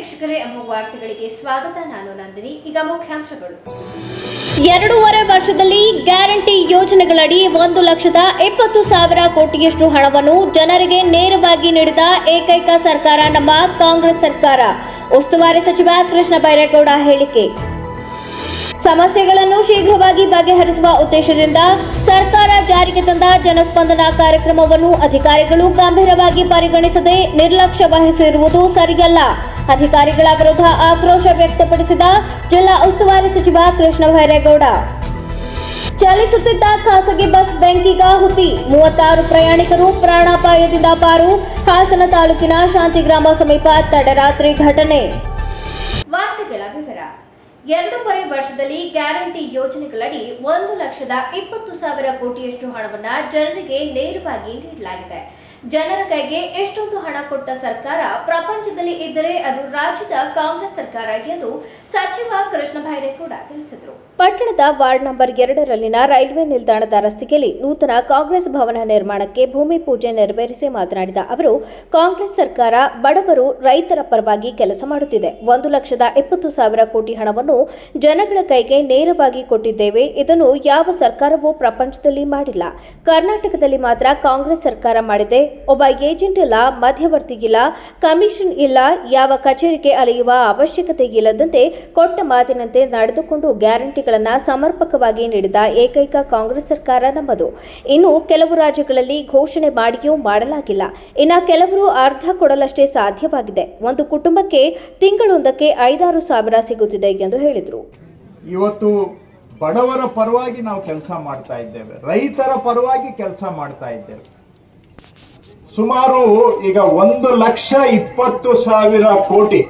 ವೀಕ್ಷಕರೇ, ಅಮೋಘ ವಾರ್ತೆಗಳಿಗೆ ಸ್ವಾಗತ. ನಾನು ನಂದಿನಿ. ಈಗ ಮುಖ್ಯಾಂಶಗಳು. 2.5 ವರ್ಷದಲ್ಲಿ ಗ್ಯಾರಂಟಿ ಯೋಜನೆಗಳಡಿ 1,20,000 ಕೋಟಿಯಷ್ಟು ಹಣವನ್ನು ಜನರಿಗೆ ನೇರವಾಗಿ ನೀಡಿದ ಏಕೈಕ ಸರ್ಕಾರ ನಮ್ಮ ಕಾಂಗ್ರೆಸ್ ಸರ್ಕಾರ. ಉಸ್ತುವಾರಿ ಸಚಿವ ಕೃಷ್ಣ ಬೈರೇಗೌಡ ಹೇಳಿಕೆ. ಸಮಸ್ಯೆಗಳನ್ನು ಶೀಘ್ರವಾಗಿ ಬಗೆಹರಿಸುವ ಉದ್ದೇಶದಿಂದ ಸರ್ಕಾರ ಜಾರಿಗೆ ತಂದ ಜನಸ್ಪಂದನ ಕಾರ್ಯಕ್ರಮವನ್ನು ಅಧಿಕಾರಿಗಳು ಗಂಭೀರವಾಗಿ ಪರಿಗಣಿಸದೆ ನಿರ್ಲಕ್ಷ್ಯ ವಹಿಸಿರುವುದು ಸರಿಯಲ್ಲ. ಅಧಿಕಾರಿಗಳ ವಿರುದ್ಧ ಆಕ್ರೋಶ ವ್ಯಕ್ತಪಡಿಸಿದ ಜಿಲ್ಲಾ ಉಸ್ತುವಾರಿ ಸಚಿವ ಕೃಷ್ಣ ಬೈರೇಗೌಡ. ಚಲಿಸುತ್ತಿದ್ದ ಖಾಸಗಿ ಬಸ್ ಬೆಂಕಿಗಾಹುತಿ, 36 ಪ್ರಯಾಣಿಕರು ಪ್ರಾಣಾಪಾಯದಿಂದ ಪಾರು. ಹಾಸನ ತಾಲೂಕಿನ ಶಾಂತಿಗ್ರಾಮ ಸಮೀಪ ತಡರಾತ್ರಿ ಘಟನೆ. ವಾರ್ತೆಗಳ ವಿವರ. 2.5 ವರ್ಷದಲ್ಲಿ ಗ್ಯಾರಂಟಿ ಯೋಜನೆಗಳಡಿ 1,20,000 ಕೋಟಿಯಷ್ಟು ಹಣವನ್ನು ಜನರಿಗೆ ನೇರವಾಗಿ ನೀಡಲಾಗಿದೆ. ಜನರ ಕೈಗೆ ಎಷ್ಟೊಂದು ಹಣ ಕೊಟ್ಟ ಸರ್ಕಾರ ಪ್ರಪಂಚದಲ್ಲಿ ಇದ್ದರೆ ಅದು ರಾಜ್ಯದ ಕಾಂಗ್ರೆಸ್ ಸರ್ಕಾರ ಎಂದು ಸಚಿವ ಕೃಷ್ಣ ಬೈರೇಗೌಡ ತಿಳಿಸಿದರು. ಪಟ್ಟಣದ ವಾರ್ಡ್ ನಂಬರ್ 2ರಲ್ಲಿನ ರೈಲ್ವೆ ನಿಲ್ದಾಣದ ರಸ್ತೆಯಲ್ಲಿ ನೂತನ ಕಾಂಗ್ರೆಸ್ ಭವನ ನಿರ್ಮಾಣಕ್ಕೆ ಭೂಮಿ ಪೂಜೆ ನೆರವೇರಿಸಿ ಮಾತನಾಡಿದ ಅವರು, ಕಾಂಗ್ರೆಸ್ ಸರ್ಕಾರ ಬಡವರು, ರೈತರ ಪರವಾಗಿ ಕೆಲಸ ಮಾಡುತ್ತಿದೆ. 1,20,000 ಕೋಟಿ ಹಣವನ್ನು ಜನಗಳ ಕೈಗೆ ನೇರವಾಗಿ ಕೊಟ್ಟಿದ್ದೇವೆ. ಇದನ್ನು ಯಾವ ಸರ್ಕಾರವೂ ಪ್ರಪಂಚದಲ್ಲಿ ಮಾಡಿಲ್ಲ. ಕರ್ನಾಟಕದಲ್ಲಿ ಮಾತ್ರ ಕಾಂಗ್ರೆಸ್ ಸರ್ಕಾರ ಮಾಡಿದೆ. ಒಬ್ಬ ಏಜೆಂಟ್ ಇಲ್ಲ, ಮಧ್ಯವರ್ತಿ ಇಲ್ಲ, ಕಮಿಷನ್ ಇಲ್ಲ, ಯಾವ ಕಚೇರಿಗೆ ಅಲೆಯುವ ಅವಶ್ಯಕತೆ ಇಲ್ಲದಂತೆ ಕೊಟ್ಟ ಮಾತಿನಂತೆ ನಡೆದುಕೊಂಡು ಗ್ಯಾರಂಟಿಗಳನ್ನು ಸಮರ್ಪಕವಾಗಿ ನೀಡಿದ ಏಕೈಕ ಕಾಂಗ್ರೆಸ್ ಸರ್ಕಾರ ನಮ್ಮದು. ಇನ್ನು ಕೆಲವು ರಾಜ್ಯಗಳಲ್ಲಿ ಘೋಷಣೆ ಮಾಡಿಯೂ ಮಾಡಲಾಗಿಲ್ಲ. ಇನ್ನು ಕೆಲವರು ಅರ್ಧ ಕೊಡಲಷ್ಟೇ ಸಾಧ್ಯವಾಗಿದೆ. ಒಂದು ಕುಟುಂಬಕ್ಕೆ ತಿಂಗಳೊಂದಕ್ಕೆ 5-6 ಸಾವಿರ ಸಿಗುತ್ತಿದೆ ಎಂದು ಹೇಳಿದರು. ಇವತ್ತು ಬಡವರ ಪರವಾಗಿ ನಾವು ಕೆಲಸ ಮಾಡ್ತಾ ಇದ್ದೇವೆ, ರೈತರ ಪರವಾಗಿ ಕೆಲಸ ಮಾಡ್ತಾ ಇದ್ದೇವೆ. ಸುಮಾರು ಈಗ 1,20,000 ಕೋಟಿ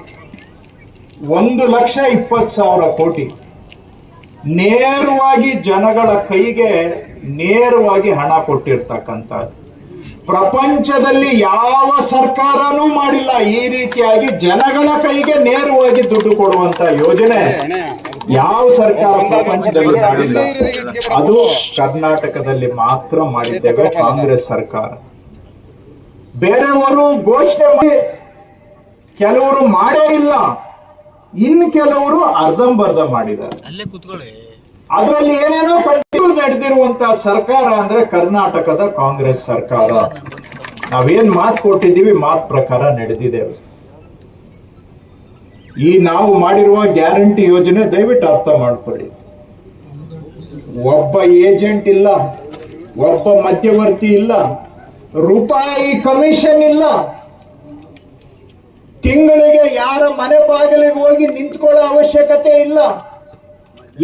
1,20,000 ಕೋಟಿ ನೇರವಾಗಿ ಜನಗಳ ಕೈಗೆ ನೇರವಾಗಿ ಹಣ ಕೊಟ್ಟಿರ್ತಕ್ಕಂಥದ್ದು ಪ್ರಪಂಚದಲ್ಲಿ ಯಾವ ಸರ್ಕಾರನೂ ಮಾಡಿಲ್ಲ. ಈ ರೀತಿಯಾಗಿ ಜನಗಳ ಕೈಗೆ ನೇರವಾಗಿ ದುಡ್ಡು ಕೊಡುವಂತ ಯೋಜನೆ ಯಾವ ಸರ್ಕಾರ ಪ್ರಪಂಚದಲ್ಲಿ ಮಾಡಿಲ್ಲ. ಅದು ಕರ್ನಾಟಕದಲ್ಲಿ ಮಾತ್ರ ಮಾಡಿದ್ದೇವೆ ಕಾಂಗ್ರೆಸ್ ಸರ್ಕಾರ. ಬೇರೆಯವರು ಘೋಷಣೆ ಮಾಡಿ ಕೆಲವರು ಮಾಡೇ ಇಲ್ಲ, ಇನ್ನು ಕೆಲವರು ಅರ್ಧಂಬರ್ಧ ಮಾಡಿದ್ದಾರೆ. ಅದರಲ್ಲಿ ಏನೇನೋ ನಡೆದಿರುವಂತಹ ಸರ್ಕಾರ ಅಂದ್ರೆ ಕರ್ನಾಟಕದ ಕಾಂಗ್ರೆಸ್ ಸರ್ಕಾರ. ನಾವೇನ್ ಮಾತು ಕೊಟ್ಟಿದ್ದೀವಿ, ಮಾತು ಪ್ರಕಾರ ನಡೆದಿದ್ದೇವೆ. ಈ ನಾವು ಮಾಡಿರುವ ಗ್ಯಾರಂಟಿ ಯೋಜನೆ ದಯವಿಟ್ಟು ಅರ್ಥ ಮಾಡ್ಕೊಳ್ಳಿ. ಒಬ್ಬ ಏಜೆಂಟ್ ಇಲ್ಲ, ಒಬ್ಬ ಮಧ್ಯವರ್ತಿ ಇಲ್ಲ, ರೂಪಾಯಿ ಕಮಿಷನ್ ಇಲ್ಲ, ತಿಂಗಳಿಗೆ ಯಾರ ಮನೆ ಬಾಗಿಲಿಗೆ ಹೋಗಿ ನಿಂತ್ಕೊಳ್ಳೋ ಅವಶ್ಯಕತೆ ಇಲ್ಲ,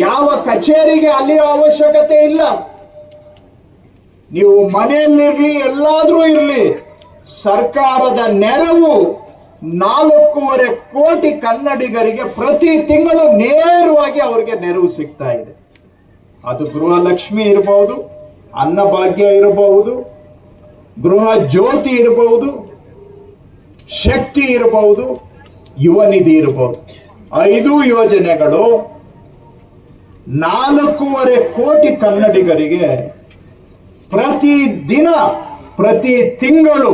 ಯಾವ ಕಚೇರಿಗೆ ಅಲ್ಲಿಯೋ ಅವಶ್ಯಕತೆ ಇಲ್ಲ. ನೀವು ಮನೆಯಲ್ಲಿರ್ಲಿ, ಎಲ್ಲಾದ್ರೂ ಇರ್ಲಿ, ಸರ್ಕಾರದ ನೆರವು 4.5 ಕೋಟಿ ಕನ್ನಡಿಗರಿಗೆ ಪ್ರತಿ ತಿಂಗಳು ನೇರವಾಗಿ ಅವರಿಗೆ ನೆರವು ಸಿಗ್ತಾ ಇದೆ. ಅದು ಗೃಹಲಕ್ಷ್ಮಿ ಇರಬಹುದು, ಅನ್ನಭಾಗ್ಯ ಇರಬಹುದು, ಗೃಹ ಜ್ಯೋತಿ ಇರಬಹುದು, ಶಕ್ತಿ ಇರಬಹುದು, ಯುವ ನಿಧಿ ಇರಬಹುದು. 5 ಯೋಜನೆಗಳು 4.5 ಕೋಟಿ ಕನ್ನಡಿಗರಿಗೆ ಪ್ರತಿ ದಿನ, ಪ್ರತಿ ತಿಂಗಳು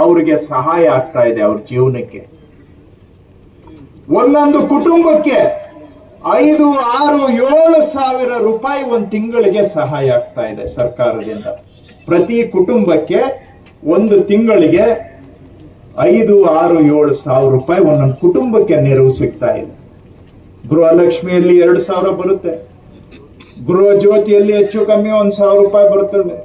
ಅವರಿಗೆ ಸಹಾಯ ಆಗ್ತಾ ಇದೆ. ಅವ್ರ ಜೀವನಕ್ಕೆ ಒಂದೊಂದು ಕುಟುಂಬಕ್ಕೆ 5, 6, 7 ಸಾವಿರ ರೂಪಾಯಿ ಒಂದು ತಿಂಗಳಿಗೆ ಸಹಾಯ ಆಗ್ತಾ ಇದೆ ಸರ್ಕಾರದಿಂದ. ಪ್ರತಿ ಕುಟುಂಬಕ್ಕೆ ಒಂದು ತಿಂಗಳಿಗೆ 5, 6, 7 ಸಾವಿರ ರೂಪಾಯಿ ಒಂದೊಂದು ಕುಟುಂಬಕ್ಕೆ ನೆರವು ಸಿಗ್ತಾ ಇದೆ. ಗೃಹಲಕ್ಷ್ಮಿಯಲ್ಲಿ 2,000 ಬರುತ್ತೆ, ಗೃಹ ಜ್ಯೋತಿಯಲ್ಲಿ ಹೆಚ್ಚು ಕಮ್ಮಿ 1,000 ರೂಪಾಯಿ ಬರುತ್ತದೆ,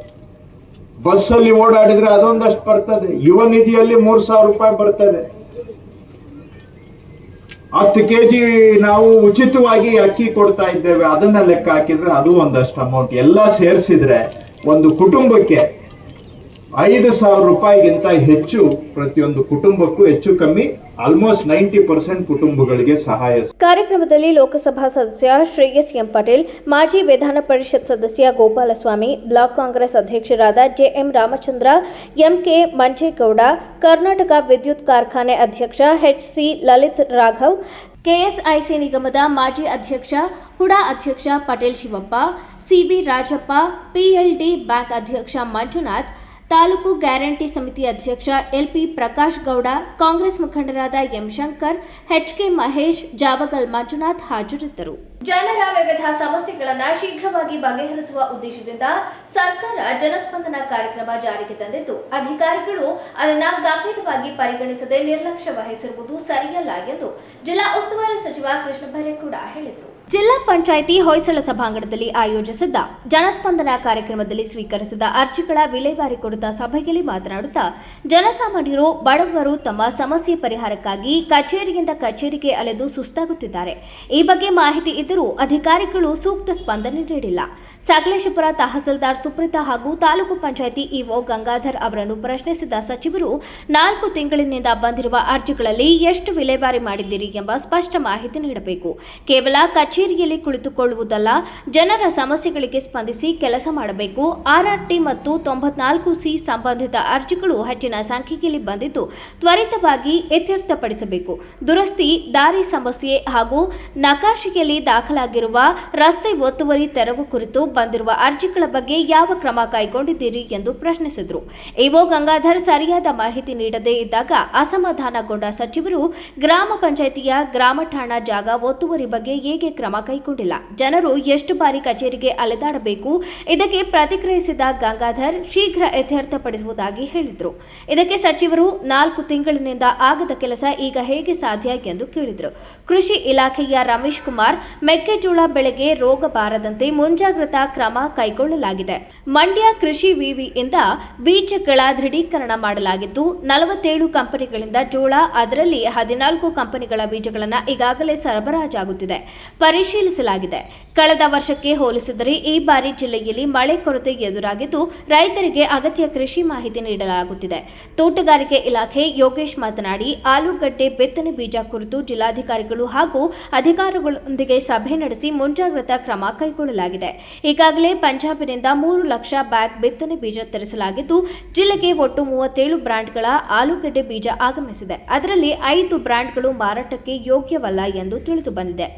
ಬಸ್ಸಲ್ಲಿ ಓಡಾಡಿದ್ರೆ ಅದೊಂದಷ್ಟು ಬರ್ತದೆ, ಯುವ ನಿಧಿಯಲ್ಲಿ 3,000 ರೂಪಾಯಿ ಬರ್ತದೆ, 10 kg ನಾವು ಉಚಿತವಾಗಿ ಅಕ್ಕಿ ಕೊಡ್ತಾ ಇದ್ದೇವೆ, ಅದನ್ನ ಲೆಕ್ಕ ಹಾಕಿದ್ರೆ ಅದು ಒಂದಷ್ಟು ಅಮೌಂಟ್. ಎಲ್ಲ ಸೇರಿಸಿದ್ರೆ ಒಂದು ಕುಟುಂಬಕ್ಕೆ 5,000 ರೂಪಾಯಿಗಿಂತ ಹೆಚ್ಚು ಪ್ರತಿಯೊಂದು ಕುಟುಂಬಕ್ಕೂ ಹೆಚ್ಚು ಕಮ್ಮಿ ಆಲ್ಮೋಸ್ಟ್ 90% ಕುಟುಂಬಗಳಿಗೆ ಸಹಾಯ. ಕಾರ್ಯಕ್ರಮದಲ್ಲಿ ಲೋಕಸಭಾ ಸದಸ್ಯ ಶ್ರೇಯಸ್ ಎಂ ಪಟೇಲ್, ಮಾಜಿ ವಿಧಾನ ಪರಿಷತ್ ಸದಸ್ಯ ಗೋಪಾಲಸ್ವಾಮಿ, ಬ್ಲಾಕ್ ಕಾಂಗ್ರೆಸ್ ಅಧ್ಯಕ್ಷರಾದ ಜೆಎಂ ರಾಮಚಂದ್ರ, ಎಂಕೆ ಮಂಜೇಗೌಡ, ಕರ್ನಾಟಕ ವಿದ್ಯುತ್ ಕಾರ್ಖಾನೆ ಅಧ್ಯಕ್ಷ ಎಚ್.ಸಿ. ಲಲಿತ್ ರಾಘವ್, ಕೆಎಸ್ಐಸಿ ನಿಗಮದ ಮಾಜಿ ಅಧ್ಯಕ್ಷ, ಹುಡಾ ಅಧ್ಯಕ್ಷ Patel Shivappa, C V Rajappa, PLD bank ಅಧ್ಯಕ್ಷ ಮಂಜುನಾಥ್, ತಾಲೂಕು ಗ್ಯಾರಂಟಿ ಸಮಿತಿ ಅಧ್ಯಕ್ಷ ಎಲ್ಪಿ ಪ್ರಕಾಶ್ ಗೌಡ, ಕಾಂಗ್ರೆಸ್ ಮುಖಂಡರಾದ ಎಂ ಶಂಕರ್, ಎಚ್ಕೆ ಮಹೇಶ್, ಜಾವಗಲ್ ಮಂಜುನಾಥ್ ಹಾಜರಿದ್ದರು. ಜನರ ವಿವಿಧ ಸಮಸ್ಯೆಗಳನ್ನು ಶೀಘ್ರವಾಗಿ ಬಗೆಹರಿಸುವ ಉದ್ದೇಶದಿಂದ ಸರ್ಕಾರ ಜನಸ್ಪಂದನ ಕಾರ್ಯಕ್ರಮ ಜಾರಿಗೆ ತಂದಿದ್ದು, ಅಧಿಕಾರಿಗಳು ಅದನ್ನು ಗಂಭೀರವಾಗಿ ಪರಿಗಣಿಸದೆ ನಿರ್ಲಕ್ಷ್ಯ ವಹಿಸಿರುವುದು ಸರಿಯಲ್ಲ ಎಂದು ಜಿಲ್ಲಾ ಉಸ್ತುವಾರಿ ಸಚಿವ ಕೃಷ್ಣ ಬೈರೇಗೌಡ ಹೇಳಿದರು. ಜಿಲ್ಲಾ ಪಂಚಾಯಿತಿ ಹೊಯ್ಸಳ ಸಭಾಂಗಣದಲ್ಲಿ ಆಯೋಜಿಸಿದ್ದ ಜನಸ್ಪಂದನ ಕಾರ್ಯಕ್ರಮದಲ್ಲಿ ಸ್ವೀಕರಿಸಿದ ಅರ್ಜಿಗಳ ವಿಲೇವಾರಿ ಕುರಿತ ಸಭೆಯಲ್ಲಿ ಮಾತನಾಡುತ್ತಾ, ಜನಸಾಮಾನ್ಯರು ಬಡವರು ತಮ್ಮ ಸಮಸ್ಯೆ ಪರಿಹಾರಕ್ಕಾಗಿ ಕಚೇರಿಯಿಂದ ಕಚೇರಿಗೆ ಅಲೆದು ಸುಸ್ತಾಗುತ್ತಿದ್ದಾರೆ. ಈ ಬಗ್ಗೆ ಮಾಹಿತಿ ಇದ್ದರೂ ಅಧಿಕಾರಿಗಳು ಸೂಕ್ತ ಸ್ಪಂದನೆ ನೀಡಿಲ್ಲ. ಸಕಲೇಶಪುರ ತಹಸೀಲ್ದಾರ್ ಸುಪ್ರೀತಾ ಹಾಗೂ ತಾಲೂಕು ಪಂಚಾಯಿತಿ ಇಒ ಗಂಗಾಧರ್ ಅವರನ್ನು ಪ್ರಶ್ನಿಸಿದ ಸಚಿವರು, 4 ತಿಂಗಳಿನಿಂದ ಬಂದಿರುವ ಅರ್ಜಿಗಳಲ್ಲಿ ಎಷ್ಟು ವಿಲೇವಾರಿ ಮಾಡಿದ್ದೀರಿ ಎಂಬ ಸ್ಪಷ್ಟ ಮಾಹಿತಿ ನೀಡಬೇಕು. ಕೇವಲ ಕಚೇರಿಯಲ್ಲಿ ಕುಳಿತುಕೊಳ್ಳುವುದಲ್ಲ, ಜನರ ಸಮಸ್ಯೆಗಳಿಗೆ ಸ್ಪಂದಿಸಿ ಕೆಲಸ ಮಾಡಬೇಕು. RRT ಮತ್ತು 94C ಸಂಬಂಧಿತ ಅರ್ಜಿಗಳು ಹೆಚ್ಚಿನ ಸಂಖ್ಯೆಯಲ್ಲಿ ಬಂದಿದ್ದು, ತ್ವರಿತವಾಗಿ ಇತ್ಯರ್ಥಪಡಿಸಬೇಕು. ದುರಸ್ತಿ, ದಾರಿ ಸಮಸ್ಯೆ ಹಾಗೂ ನಕಾಶೆಯಲ್ಲಿ ದಾಖಲಾಗಿರುವ ರಸ್ತೆ ಒತ್ತುವರಿ ತೆರವು ಕುರಿತು ಬಂದಿರುವ ಅರ್ಜಿಗಳ ಬಗ್ಗೆ ಯಾವ ಕ್ರಮ ಕೈಗೊಂಡಿದ್ದೀರಿ ಎಂದು ಪ್ರಶ್ನಿಸಿದರು. ಇಒ ಗಂಗಾಧರ್ ಸರಿಯಾದ ಮಾಹಿತಿ ನೀಡದೇ ಇದ್ದಾಗ ಅಸಮಾಧಾನಗೊಂಡ ಸಚಿವರು, ಗ್ರಾಮ ಪಂಚಾಯಿತಿಯ ಗ್ರಾಮ ಠಾಣಾ ಜಾಗ ಒತ್ತುವರಿ ಬಗ್ಗೆ ಹೇಗೆ ಕ್ರಮ ಕೈಗೊಂಡಿಲ್ಲ, ಜನರು ಎಷ್ಟು ಬಾರಿ ಕಚೇರಿಗೆ ಅಲೆದಾಡಬೇಕು. ಇದಕ್ಕೆ ಪ್ರತಿಕ್ರಿಯಿಸಿದ ಗಂಗಾಧರ್, ಶೀಘ್ರ ಇತ್ಯರ್ಥಪಡಿಸುವುದಾಗಿ ಹೇಳಿದರು. ಇದಕ್ಕೆ ಸಚಿವರು, 4 ತಿಂಗಳಿನಿಂದ ಆಗದ ಕೆಲಸ ಈಗ ಹೇಗೆ ಸಾಧ್ಯ ಎಂದು ಕೇಳಿದರು. ಕೃಷಿ ಇಲಾಖೆಯ ರಮೇಶ್ ಕುಮಾರ್, ಮೆಕ್ಕೆಜೋಳ ಬೆಳೆಗೆ ರೋಗ ಬಾರದಂತೆ ಮುಂಜಾಗ್ರತಾ ಕ್ರಮ ಕೈಗೊಳ್ಳಲಾಗಿದೆ. ಮಂಡ್ಯ ಕೃಷಿ ವಿವಿಯಿಂದ ಬೀಜಗಳ ದೃಢೀಕರಣ ಮಾಡಲಾಗಿದ್ದು, 47 ಕಂಪನಿಗಳಿಂದ ಜೋಳ, ಅದರಲ್ಲಿ 14 ಕಂಪನಿಗಳ ಬೀಜಗಳನ್ನು ಈಗಾಗಲೇ ಸರಬರಾಜಾಗುತ್ತಿದೆ, ಪರಿಶೀಲಿಸಲಾಗಿದೆ. ಕಳೆದ ವರ್ಷಕ್ಕೆ ಹೋಲಿಸಿದರೆ ಈ ಬಾರಿ ಜಿಲ್ಲೆಯಲ್ಲಿ ಮಳೆ ಕೊರತೆ ಎದುರಾಗಿದ್ದು, ರೈತರಿಗೆ ಅಗತ್ಯ ಕೃಷಿ ಮಾಹಿತಿ ನೀಡಲಾಗುತ್ತಿದೆ. ತೋಟಗಾರಿಕೆ ಇಲಾಖೆ ಯೋಗೇಶ್ ಮಾತನಾಡಿ, ಆಲೂಗಡ್ಡೆ ಬಿತ್ತನೆ ಬೀಜ ಕುರಿತು ಜಿಲ್ಲಾಧಿಕಾರಿಗಳು ಹಾಗೂ ಅಧಿಕಾರಿಗಳೊಂದಿಗೆ ಸಭೆ ನಡೆಸಿ ಮುಂಜಾಗ್ರತಾ ಕ್ರಮ ಕೈಗೊಳ್ಳಲಾಗಿದೆ. ಈಗಾಗಲೇ ಪಂಜಾಬಿನಿಂದ 3 ಲಕ್ಷ ಬ್ಯಾಗ್ ಬಿತ್ತನೆ ಬೀಜ ತರಿಸಲಾಗಿದ್ದು, ಜಿಲ್ಲೆಗೆ ಒಟ್ಟು 37 ಬ್ರ್ಯಾಂಡ್ಗಳ ಆಲೂಗಡ್ಡೆ ಬೀಜ ಆಗಮಿಸಿದೆ. ಅದರಲ್ಲಿ 5 ಬ್ರ್ಯಾಂಡ್ಗಳು ಮಾರಾಟಕ್ಕೆ ಯೋಗ್ಯವಲ್ಲ ಎಂದು ತಿಳಿದು ಬಂದಿದೆ.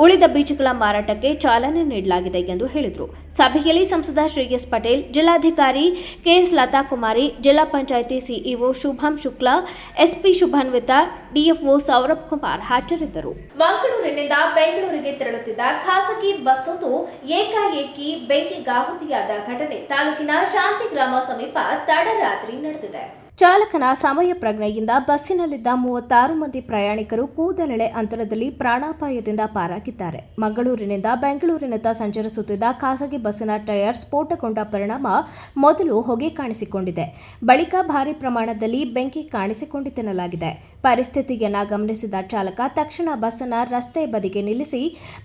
ಉಳಿದ ಬೀಜಗಳ ಮಾರಾಟಕ್ಕೆ ಚಾಲನೆ ನೀಡಲಾಗಿದೆ ಎಂದು ಹೇಳಿದರು. ಸಭೆಯಲ್ಲಿ ಸಂಸದ ಶ್ರೇಯಸ್ ಪಟೇಲ್, ಜಿಲ್ಲಾಧಿಕಾರಿ ಕೆಎಸ್ ಲತಾ ಕುಮಾರಿ, ಜಿಲ್ಲಾ ಪಂಚಾಯಿತಿ ಸಿಇಒ ಶುಭಂ ಶುಕ್ಲಾ, ಎಸ್ಪಿ ಶುಭನ್ವಿತಾ, ಡಿಎಫ್ಒ ಸೌರಭ್ ಕುಮಾರ್ ಹಾಜರಿದ್ದರು. ಮಂಗಳೂರಿನಿಂದ ಬೆಂಗಳೂರಿಗೆ ತೆರಳುತ್ತಿದ್ದ ಖಾಸಗಿ ಬಸ್ಸೊಂದು ಏಕಾಏಕಿ ಬೆಂಕಿಗಾಹುತಿಯಾದ ಘಟನೆ ತಾಲೂಕಿನ ಶಾಂತಿಗ್ರಾಮ ಸಮೀಪ ತಡರಾತ್ರಿ ನಡೆದಿದೆ. ಚಾಲಕನ ಸಮಯ ಪ್ರಜ್ಞೆಯಿಂದ ಬಸ್ಸಿನಲ್ಲಿದ್ದ 36 ಮಂದಿ ಪ್ರಯಾಣಿಕರು ಕೂದಲೆಳೆ ಅಂತರದಲ್ಲಿ ಪ್ರಾಣಾಪಾಯದಿಂದ ಪಾರಾಗಿದ್ದಾರೆ. ಮಂಗಳೂರಿನಿಂದ ಬೆಂಗಳೂರಿನತ್ತ ಸಂಚರಿಸುತ್ತಿದ್ದ ಖಾಸಗಿ ಬಸ್ಸಿನ ಟೈರ್ ಸ್ಫೋಟಗೊಂಡ ಪರಿಣಾಮ ಮೊದಲು ಹೊಗೆ ಕಾಣಿಸಿಕೊಂಡಿದೆ. ಬಳಿಕ ಭಾರಿ ಪ್ರಮಾಣದಲ್ಲಿ ಬೆಂಕಿ ಕಾಣಿಸಿಕೊಂಡಿತೆನ್ನಲಾಗಿದೆ. ಪರಿಸ್ಥಿತಿಯನ್ನು ಗಮನಿಸಿದ ಚಾಲಕ ತಕ್ಷಣ ಬಸ್ಸನ್ನು ರಸ್ತೆ ಬದಿಗೆ ನಿಲ್ಲಿಸಿ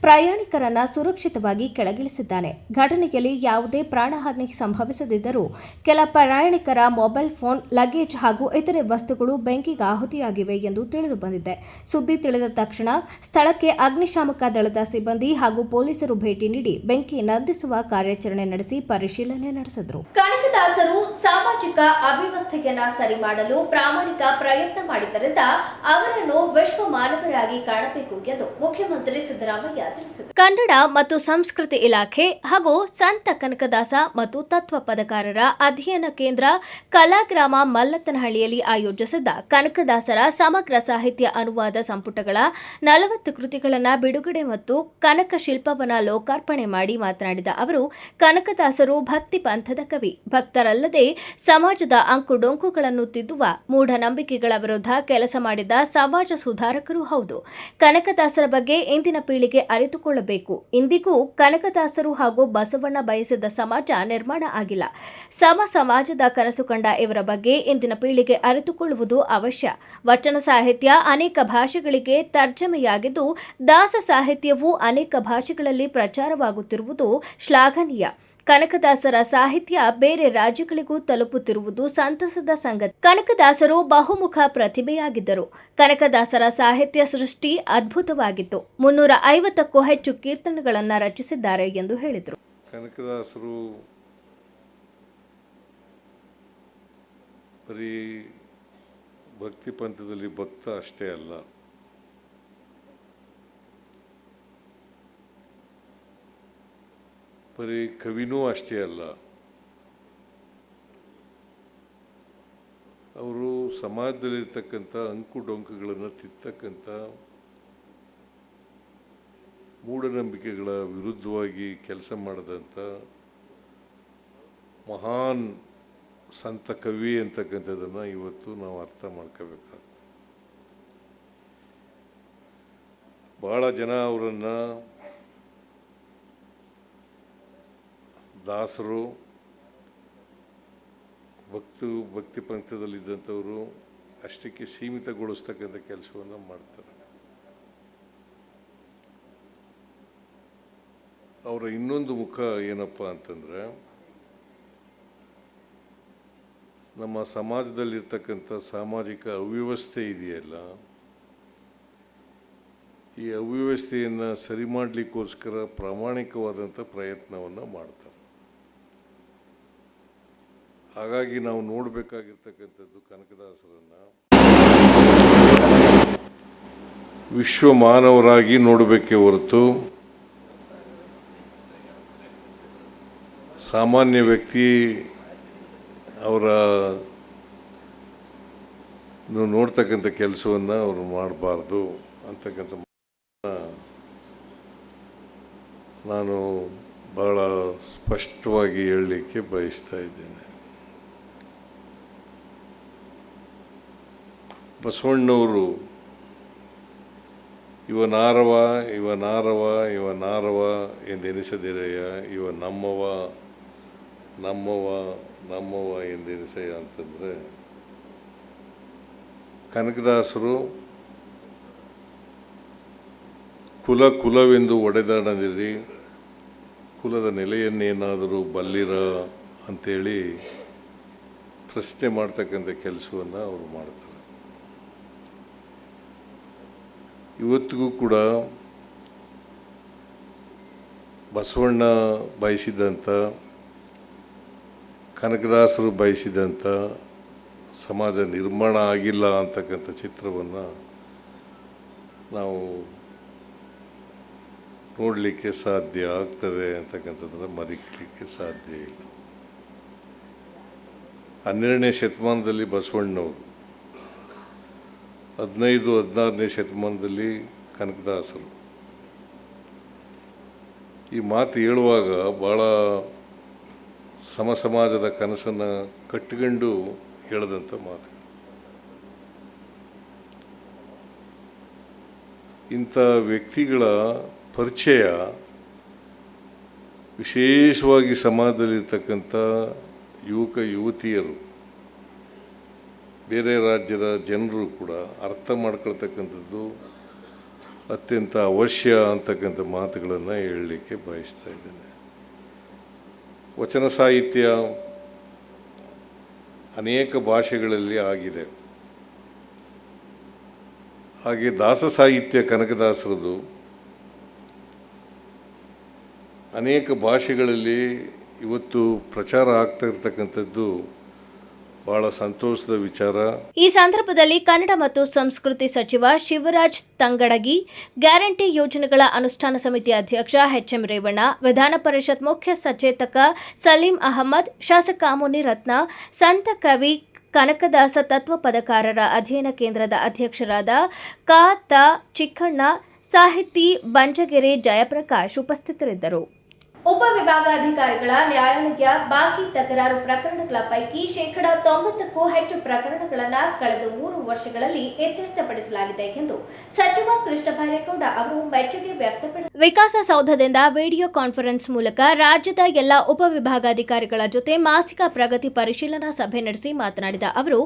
ಪ್ರಯಾಣಿಕರನ್ನು ಸುರಕ್ಷಿತವಾಗಿ ಕೆಳಗಿಳಿಸಿದ್ದಾನೆ. ಘಟನೆಯಲ್ಲಿ ಯಾವುದೇ ಪ್ರಾಣಹಾನಿ ಸಂಭವಿಸದಿದ್ದರೂ ಕೆಲ ಪ್ರಯಾಣಿಕರ ಮೊಬೈಲ್ ಫೋನ್, ಲಗೇಜ್ ಹಾಗೂ ಇತರೆ ವಸ್ತುಗಳು ಬೆಂಕಿಗೆ ಆಹುತಿಯಾಗಿವೆ ಎಂದು ತಿಳಿದು ಬಂದಿದೆ. ಸುದ್ದಿ ತಿಳಿದ ತಕ್ಷಣ ಸ್ಥಳಕ್ಕೆ ಅಗ್ನಿಶಾಮಕ ದಳದ ಸಿಬ್ಬಂದಿ ಹಾಗೂ ಪೊಲೀಸರು ಭೇಟಿ ನೀಡಿ ಬೆಂಕಿ ನಂದಿಸುವ ಕಾರ್ಯಾಚರಣೆ ನಡೆಸಿ ಪರಿಶೀಲನೆ ನಡೆಸಿದರು. ಕನಕದಾಸರು ಸಾಮಾಜಿಕ ಅವ್ಯವಸ್ಥೆಯನ್ನು ಸರಿ ಮಾಡಲು ಪ್ರಾಮಾಣಿಕ ಪ್ರಯತ್ನ ಮಾಡಿದ್ದರಿಂದ ಅವರನ್ನು ವಿಶ್ವ ಮಾನವರಾಗಿ ಕಾಣಬೇಕು ಎಂದು ಮುಖ್ಯಮಂತ್ರಿ ಸಿದ್ದರಾಮಯ್ಯ ತಿಳಿಸಿದರು. ಕನ್ನಡ ಮತ್ತು ಸಂಸ್ಕೃತಿ ಇಲಾಖೆ ಹಾಗೂ ಸಂತ ಕನಕದಾಸ ಮತ್ತು ತತ್ವ ಪದಕಾರರ ಅಧ್ಯಯನ ಕೇಂದ್ರ ಕಲಾಗ್ರಾಮ ಮಲ್ಲತ್ತನಹಳ್ಳಿಯಲ್ಲಿ ಆಯೋಜಿಸಿದ್ದ ಕನಕದಾಸರ ಸಮಗ್ರ ಸಾಹಿತ್ಯ ಅನುವಾದ ಸಂಪುಟಗಳ 40 ಕೃತಿಗಳನ್ನು ಬಿಡುಗಡೆ ಮತ್ತು ಕನಕ ಶಿಲ್ಪವನ್ನು ಲೋಕಾರ್ಪಣೆ ಮಾಡಿ ಮಾತನಾಡಿದ ಅವರು, ಕನಕದಾಸರು ಭಕ್ತಿ ಪಂಥದ ಕವಿ. ಭಕ್ತರಲ್ಲದೆ ಸಮಾಜದ ಅಂಕುಡೊಂಕುಗಳನ್ನು ತಿದ್ದುವ ಮೂಢನಂಬಿಕೆಗಳ ವಿರುದ್ಧ ಕೆಲಸ ಮಾಡಿದ ಸಮಾಜ ಸುಧಾರಕರು ಹೌದು. ಕನಕದಾಸರ ಬಗ್ಗೆ ಇಂದಿನ ಪೀಳಿಗೆ ಅರಿತುಕೊಳ್ಳಬೇಕು. ಇಂದಿಗೂ ಕನಕದಾಸರು ಹಾಗೂ ಬಸವಣ್ಣ ಬಯಸಿದ ಸಮಾಜ ನಿರ್ಮಾಣ ಆಗಿಲ್ಲ. ಸಮಾಜದ ಕನಸು ಕಂಡ ಇವರ ಬಗ್ಗೆ ಇಂದಿನ ಪೀಳಿಗೆ ಅರಿತುಕೊಳ್ಳುವುದು ಅವಶ್ಯ. ವಚನ ಸಾಹಿತ್ಯ ಅನೇಕ ಭಾಷೆಗಳಿಗೆ ತರ್ಜಮೆಯಾಗಿದ್ದು, ದಾಸ ಸಾಹಿತ್ಯವೂ ಅನೇಕ ಭಾಷೆಗಳಲ್ಲಿ ಪ್ರಚಾರವಾಗುತ್ತಿರುವುದು ಶ್ಲಾಘನೀಯ. ಕನಕದಾಸರ ಸಾಹಿತ್ಯ ಬೇರೆ ರಾಜ್ಯಗಳಿಗೂ ತಲುಪುತ್ತಿರುವುದು ಸಂತಸದ ಸಂಗತಿ. ಕನಕದಾಸರು ಬಹುಮುಖ ಪ್ರತಿಭೆಯಾಗಿದ್ದರು. ಕನಕದಾಸರ ಸಾಹಿತ್ಯ ಸೃಷ್ಟಿ ಅದ್ಭುತವಾಗಿತ್ತು. 350ಕ್ಕೂ ಹೆಚ್ಚು ಕೀರ್ತನೆಗಳನ್ನು ರಚಿಸಿದ್ದಾರೆ ಎಂದು ಹೇಳಿದರು. ಕನಕದಾಸರು ಬರೀ ಭಕ್ತಿ ಪಂಥದಲ್ಲಿ ಭಕ್ತ ಅಷ್ಟೇ ಅಲ್ಲ, ಬರೀ ಕವಿನೂ ಅಷ್ಟೇ ಅಲ್ಲ, ಅವರು ಸಮಾಜದಲ್ಲಿರ್ತಕ್ಕಂಥ ಅಂಕುಡೊಂಕುಗಳನ್ನು ತಿರ್ತಕ್ಕಂಥ ಮೂಢನಂಬಿಕೆಗಳ ವಿರುದ್ಧವಾಗಿ ಕೆಲಸ ಮಾಡಿದಂಥ ಮಹಾನ್ ಸಂತ ಕವಿ ಅಂತಕ್ಕಂಥದ್ದನ್ನು ಇವತ್ತು ನಾವು ಅರ್ಥ ಮಾಡ್ಕೋಬೇಕಾಗ್ತದೆ. ಭಾಳ ಜನ ಅವರನ್ನು ದಾಸರು, ಭಕ್ತಿ ಪಂಥದಲ್ಲಿದ್ದಂಥವರು ಅಷ್ಟಕ್ಕೆ ಸೀಮಿತಗೊಳಿಸ್ತಕ್ಕಂಥ ಕೆಲಸವನ್ನು ಮಾಡ್ತಾರೆ. ಅವರ ಇನ್ನೊಂದು ಮುಖ ಏನಪ್ಪ ಅಂತಂದರೆ, ನಮ್ಮ ಸಮಾಜದಲ್ಲಿರ್ತಕ್ಕಂಥ ಸಾಮಾಜಿಕ ಅವ್ಯವಸ್ಥೆ ಇದೆಯಲ್ಲ, ಈ ಅವ್ಯವಸ್ಥೆಯನ್ನು ಸರಿ ಮಾಡಲಿಕ್ಕೋಸ್ಕರ ಪ್ರಾಮಾಣಿಕವಾದಂಥ ಪ್ರಯತ್ನವನ್ನು ಮಾಡ್ತಾರೆ. ಹಾಗಾಗಿ ನಾವು ನೋಡಬೇಕಾಗಿರ್ತಕ್ಕಂಥದ್ದು ಕನಕದಾಸರನ್ನು ವಿಶ್ವ ಮಾನವರಾಗಿ ನೋಡಬೇಕೇ ಹೊರತು ಸಾಮಾನ್ಯ ವ್ಯಕ್ತಿ ಅವರ ನೋಡ್ತಕ್ಕಂಥ ಕೆಲಸವನ್ನು ಅವರು ಮಾಡಬಾರ್ದು ಅಂತಕ್ಕಂಥ ನಾನು ಬಹಳ ಸ್ಪಷ್ಟವಾಗಿ ಹೇಳಲಿಕ್ಕೆ ಬಯಸ್ತಾ ಇದ್ದೇನೆ. ಬಸವಣ್ಣವರು ಇವನಾರವ ಇವನಾರವ ಇವನಾರವ ಎಂದೆನಿಸದಿರೆಯ, ಇವ ನಮ್ಮವ ನಮ್ಮವ ನಮ್ಮವ ಎಂದೆನಿಸಯ್ಯ ಅಂತಂದರೆ, ಕನಕದಾಸರು ಕುಲವೆಂದು ಒಡೆದಾಡದಿರಿ, ಕುಲದ ನೆಲೆಯನ್ನೇನಾದರೂ ಬಲ್ಲಿರ ಅಂಥೇಳಿ ಪ್ರಶ್ನೆ ಮಾಡ್ತಕ್ಕಂಥ ಕೆಲಸವನ್ನು ಅವರು ಮಾಡ್ತಾರೆ. ಇವತ್ತಿಗೂ ಕೂಡ ಬಸವಣ್ಣ ಬಯಸಿದಂಥ, ಕನಕದಾಸರು ಬಯಸಿದಂಥ ಸಮಾಜ ನಿರ್ಮಾಣ ಆಗಿಲ್ಲ ಅಂತಕ್ಕಂಥ ಚಿತ್ರವನ್ನು ನಾವು ನೋಡಲಿಕ್ಕೆ ಸಾಧ್ಯ ಆಗ್ತದೆ ಅಂತಕ್ಕಂಥದ್ದನ್ನು ಮರೆಯಲಿಕ್ಕೆ ಸಾಧ್ಯ ಇಲ್ಲ. 12ನೇ ಶತಮಾನದಲ್ಲಿ ಬಸವಣ್ಣವರು, 15-16ನೇ ಶತಮಾನದಲ್ಲಿ ಕನಕದಾಸರು. ಈ ಮಾತು ಹೇಳುವಾಗ ಭಾಳ ಸಮಾಜದ ಕನಸನ್ನು ಕಟ್ಟಿಕೊಂಡು ಹೇಳಿದಂಥ ಮಾತು. ಇಂಥ ವ್ಯಕ್ತಿಗಳ ಪರಿಚಯ ವಿಶೇಷವಾಗಿ ಸಮಾಜದಲ್ಲಿರ್ತಕ್ಕಂಥ ಯುವಕ ಯುವತಿಯರು, ಬೇರೆ ರಾಜ್ಯದ ಜನರು ಕೂಡ ಅರ್ಥ ಮಾಡ್ಕೊಳ್ತಕ್ಕಂಥದ್ದು ಅತ್ಯಂತ ಅವಶ್ಯ ಅಂತಕ್ಕಂಥ ಮಾತುಗಳನ್ನು ಹೇಳಲಿಕ್ಕೆ ಬಯಸ್ತಾ ಇದ್ದೇನೆ. ವಚನ ಸಾಹಿತ್ಯ ಅನೇಕ ಭಾಷೆಗಳಲ್ಲಿ ಆಗಿದೆ. ಹಾಗೆ ದಾಸ ಸಾಹಿತ್ಯ ಕನಕದಾಸರದು ಅನೇಕ ಭಾಷೆಗಳಲ್ಲಿ ಇವತ್ತು ಪ್ರಚಾರ ಆಗ್ತಾ ಇರ್ತಕ್ಕಂಥದ್ದು ಬಹಳ ಸಂತೋಷದ ವಿಚಾರ. ಈ ಸಂದರ್ಭದಲ್ಲಿ ಕನ್ನಡ ಮತ್ತು ಸಂಸ್ಕೃತಿ ಸಚಿವ ಶಿವರಾಜ್ ತಂಗಡಗಿ, ಗ್ಯಾರಂಟಿ ಯೋಜನೆಗಳ ಅನುಷ್ಠಾನ ಸಮಿತಿ ಅಧ್ಯಕ್ಷ ಎಚ್ಎಂ ರೇವಣ್ಣ, ವಿಧಾನ ಪರಿಷತ್ ಮುಖ್ಯ ಸಚೇತಕ ಸಲೀಂ ಅಹಮದ್, ಶಾಸಕ ಮುನಿರತ್ನ, ಸಂತ ಕವಿ ಕನಕದಾಸ ತತ್ವ ಪದಕಾರರ ಅಧ್ಯಯನ ಕೇಂದ್ರದ ಅಧ್ಯಕ್ಷರಾದ ಕ.ತ. ಚಿಕ್ಕಣ್ಣ, ಸಾಹಿತಿ ಬಂಜಗೆರೆ ಜಯಪ್ರಕಾಶ್ ಉಪಸ್ಥಿತರಿದ್ದರು. ಉಪವಿಭಾಗಾಧಿಕಾರಿಗಳ ನ್ಯಾಯಾಲಯ ಬಾಕಿ ತಕರಾರು ಪ್ರಕರಣಗಳ ಪೈಕಿ 90%ಕ್ಕೂ ಹೆಚ್ಚು ಪ್ರಕರಣಗಳನ್ನು ಕಳೆದ 3 ವರ್ಷಗಳಲ್ಲಿ ಇತ್ಯರ್ಥಪಡಿಸಲಾಗಿದೆ ಎಂದು ಸಚಿವ ಕೃಷ್ಣ ಬೈರೇಗೌಡ ಅವರು ಮೆಚ್ಚುಗೆ ವ್ಯಕ್ತಪಡಿಸಿದರು. ವಿಕಾಸಸೌಧದಿಂದ ವಿಡಿಯೋ ಕಾನ್ಫರೆನ್ಸ್ ಮೂಲಕ ರಾಜ್ಯದ ಎಲ್ಲ ಉಪವಿಭಾಗಾಧಿಕಾರಿಗಳ ಜೊತೆ ಮಾಸಿಕ ಪ್ರಗತಿ ಪರಿಶೀಲನಾ ಸಭೆ ನಡೆಸಿ ಮಾತನಾಡಿದ ಅವರು,